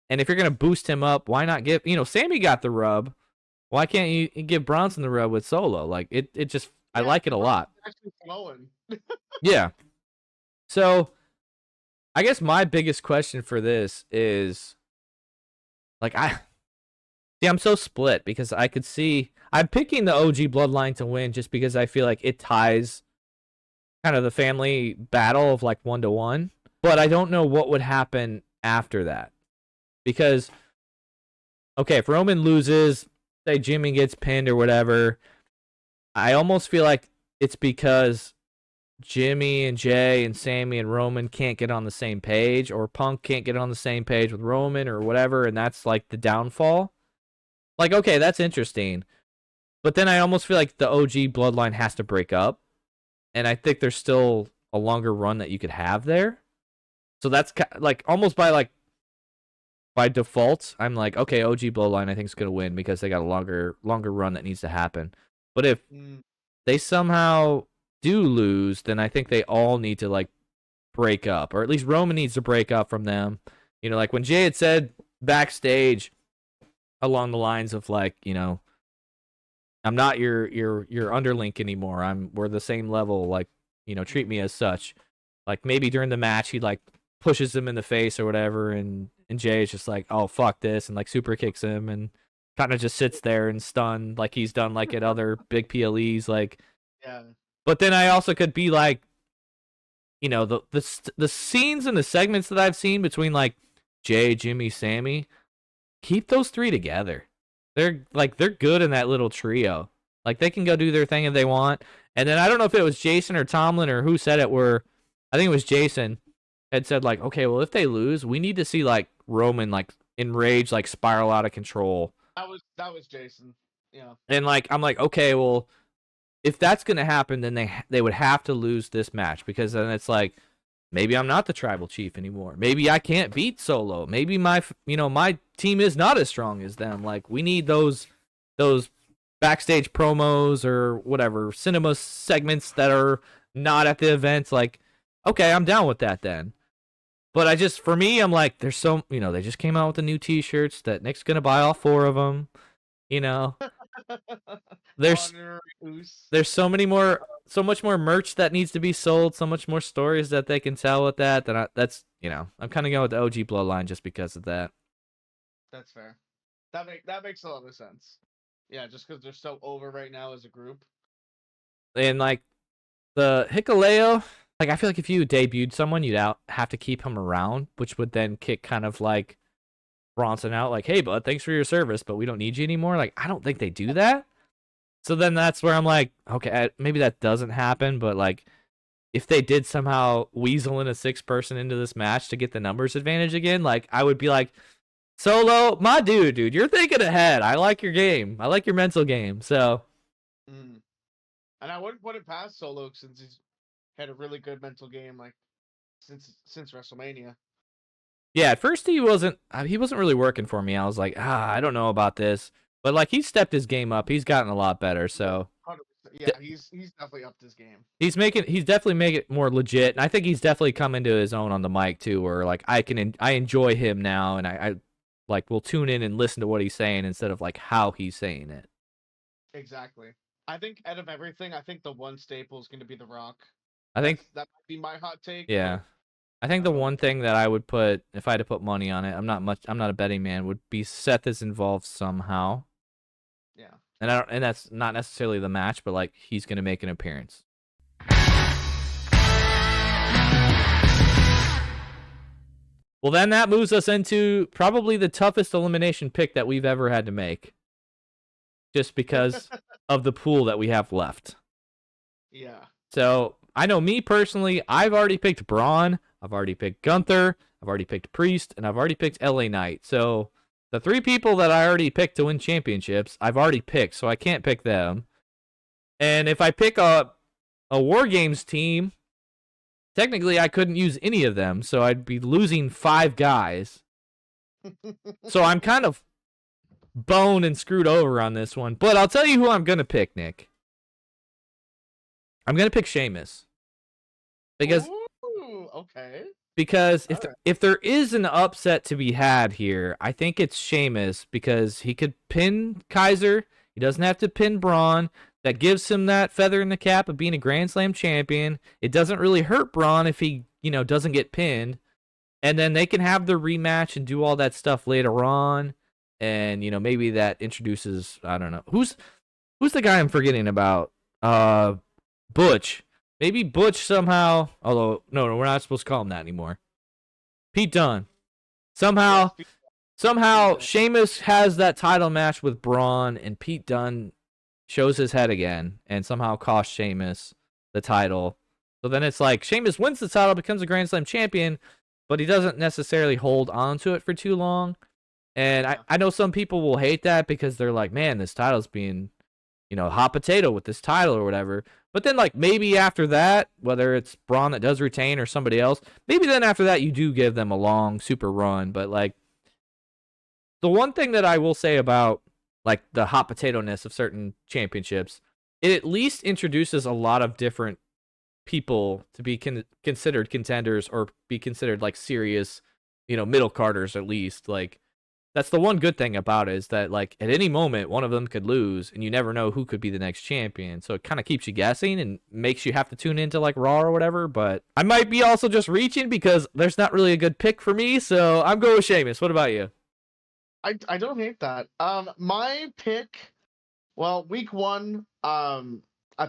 And if you're gonna boost him up, why not give? Sammy got the rub. Why can't you give Bronson the rub with Solo? Like it just I like it a lot. Actually Samoan. Yeah. So, I guess my biggest question for this is. Like I'm so split because I could see I'm picking the OG Bloodline to win just because I feel like it ties kind of the family battle of like 1-1, but I don't know what would happen after that. Because okay, if Roman loses, say Jimmy gets pinned or whatever, I almost feel like it's because Jimmy and Jay and Sammy and Roman can't get on the same page, or Punk can't get on the same page with Roman or whatever, and that's like the downfall. Like, okay, that's interesting. But then I almost feel like the OG Bloodline has to break up, and I think there's still a longer run that you could have there. So that's like almost by default, I'm like, okay, OG Bloodline I think is going to win because they got a longer run that needs to happen. But if they somehow do lose, then I think they all need to like break up, or at least Roman needs to break up from them. Like when Jay had said backstage along the lines of like, I'm not your underlink anymore. We're the same level. Like, treat me as such. Like maybe during the match he like pushes him in the face or whatever, and Jay is just like, oh fuck this, and like super kicks him and kind of just sits there and stunned like he's done like at other big PLEs, like yeah. But then I also could be like, the scenes and the segments that I've seen between like Jay, Jimmy, Sammy, keep those 3 together. They're good in that little trio. Like they can go do their thing if they want. And then I don't know if it was Jason or Tomlin or who said it, where I think it was Jason had said like, okay, well if they lose, we need to see like Roman like enraged, like spiral out of control. That was Jason. Yeah. And like I'm like, okay, well, if that's going to happen, then they would have to lose this match, because then it's like, maybe I'm not the tribal chief anymore. Maybe I can't beat Solo. Maybe my team is not as strong as them. Like we need those backstage promos or whatever cinema segments that are not at the events. Like, okay, I'm down with that then. But for me, I'm like, there's so, they just came out with the new T-shirts that Nick's gonna buy all 4 of them. There's so much more merch that needs to be sold, so much more stories that they can tell with that. I'm kind of going with the OG Bloodline just because of that. That's fair. That makes a lot of sense. Yeah, just because they're so over right now as a group. And like the Hikuleo, like I feel like if you debuted someone, you'd have to keep him around, which would then kick kind of like Bronson out, like, hey, bud, thanks for your service, but we don't need you anymore. Like, I don't think they do that. So then that's where I'm like, okay, maybe that doesn't happen, but like, if they did somehow weasel in a 6-person into this match to get the numbers advantage again, like, I would be like, Solo, my dude, you're thinking ahead. I like your game. I like your mental game. So, and I wouldn't put it past Solo since he's had a really good mental game, like since WrestleMania. yeah, at first he wasn't really working for me. I was like, I don't know about this. But like he's stepped his game up. He's gotten a lot better. So 100%. Yeah, he's definitely upped his game. he's definitely making it more legit. And I think he's definitely come into his own on the mic too, where like I enjoy him now, and I like will tune in and listen to what he's saying instead of like how he's saying it. Exactly. I think out of everything, I think the one staple is going to be The Rock. I think that might be my hot take. Yeah. I think the one thing that I would put, if I had to put money on it, I'm not a betting man, would be Seth is involved somehow. Yeah. And that's not necessarily the match, but like he's gonna make an appearance. Well, then that moves us into probably the toughest elimination pick that we've ever had to make. Just because of the pool that we have left. Yeah. So I know me personally, I've already picked Braun, I've already picked Gunther, I've already picked Priest, and I've already picked LA Knight. So the 3 people that I already picked to win championships, I've already picked, so I can't pick them. And if I pick a War Games team, technically I couldn't use any of them, so I'd be losing 5 guys. So I'm kind of boned and screwed over on this one. But I'll tell you who I'm going to pick, Nick. I'm going to pick Sheamus. Because okay. Because if there is an upset to be had here, I think it's Sheamus because he could pin Kaiser. He doesn't have to pin Braun. That gives him that feather in the cap of being a Grand Slam champion. It doesn't really hurt Braun if he, doesn't get pinned. And then they can have the rematch and do all that stuff later on. And, maybe that introduces, I don't know. Who's the guy I'm forgetting about? Butch. Maybe Butch somehow, although, no, we're not supposed to call him that anymore. Pete Dunne. Somehow, Sheamus has that title match with Braun, and Pete Dunne shows his head again, and somehow costs Sheamus the title. So then it's like, Sheamus wins the title, becomes a Grand Slam champion, but he doesn't necessarily hold on to it for too long. And I know some people will hate that because they're like, man, this title's being, hot potato with this title or whatever. But then, like, maybe after that, whether it's Braun that does retain or somebody else, maybe then after that you do give them a long super run. But, like, the one thing that I will say about, like, the hot potato-ness of certain championships, it at least introduces a lot of different people to be considered contenders or be considered, like, serious, middle carders at least. Like, that's the one good thing about it is that, like, at any moment, one of them could lose, and you never know who could be the next champion. So it kind of keeps you guessing and makes you have to tune into, like, Raw or whatever. But I might be also just reaching because there's not really a good pick for me, so I'm going with Sheamus. What about you? I don't hate that. My pick, well, week 1, I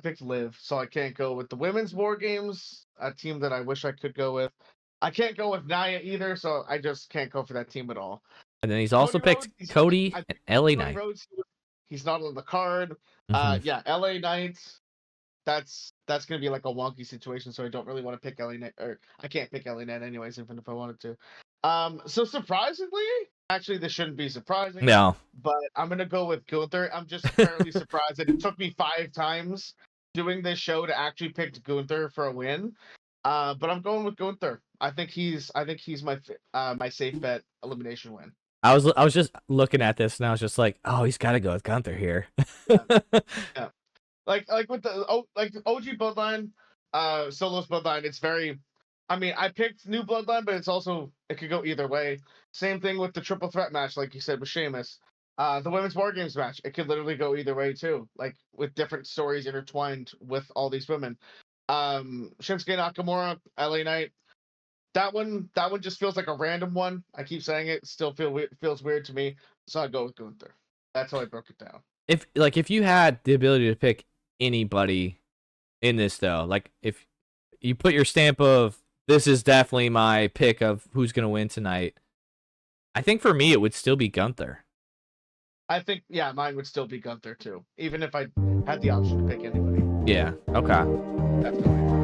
picked Liv, so I can't go with the women's War Games, a team that I wish I could go with. I can't go with Nia either, so I just can't go for that team at all. And then he's also picked Cody and LA Knight. He's not on the card. Yeah, LA Knight. That's gonna be like a wonky situation, so I don't really want to pick LA Knight, or I can't pick LA Knight anyways, even if I wanted to. So surprisingly, actually, this shouldn't be surprising. No, but I'm gonna go with Gunther. I'm just fairly surprised that it took me 5 times doing this show to actually pick Gunther for a win. But I'm going with Gunther. I think he's my safe bet elimination win. I was just looking at this and I was just like, oh, he's got to go with Gunther here. Yeah. Like with the OG Bloodline, Solo's Bloodline. It's very. I mean, I picked New Bloodline, but it could go either way. Same thing with the triple threat match, like you said with Sheamus. The women's War Games match, it could literally go either way too, like with different stories intertwined with all these women. Shinsuke Nakamura, LA Knight. That one just feels like a random one. I keep saying it, still feels weird to me. So I go with Gunther. That's how I broke it down. If you had the ability to pick anybody in this though, like if you put your stamp of this is definitely my pick of who's gonna win tonight. I think for me it would still be Gunther. I think, yeah, mine would still be Gunther too, even if I had the option to pick anybody. Yeah. Okay. Definitely.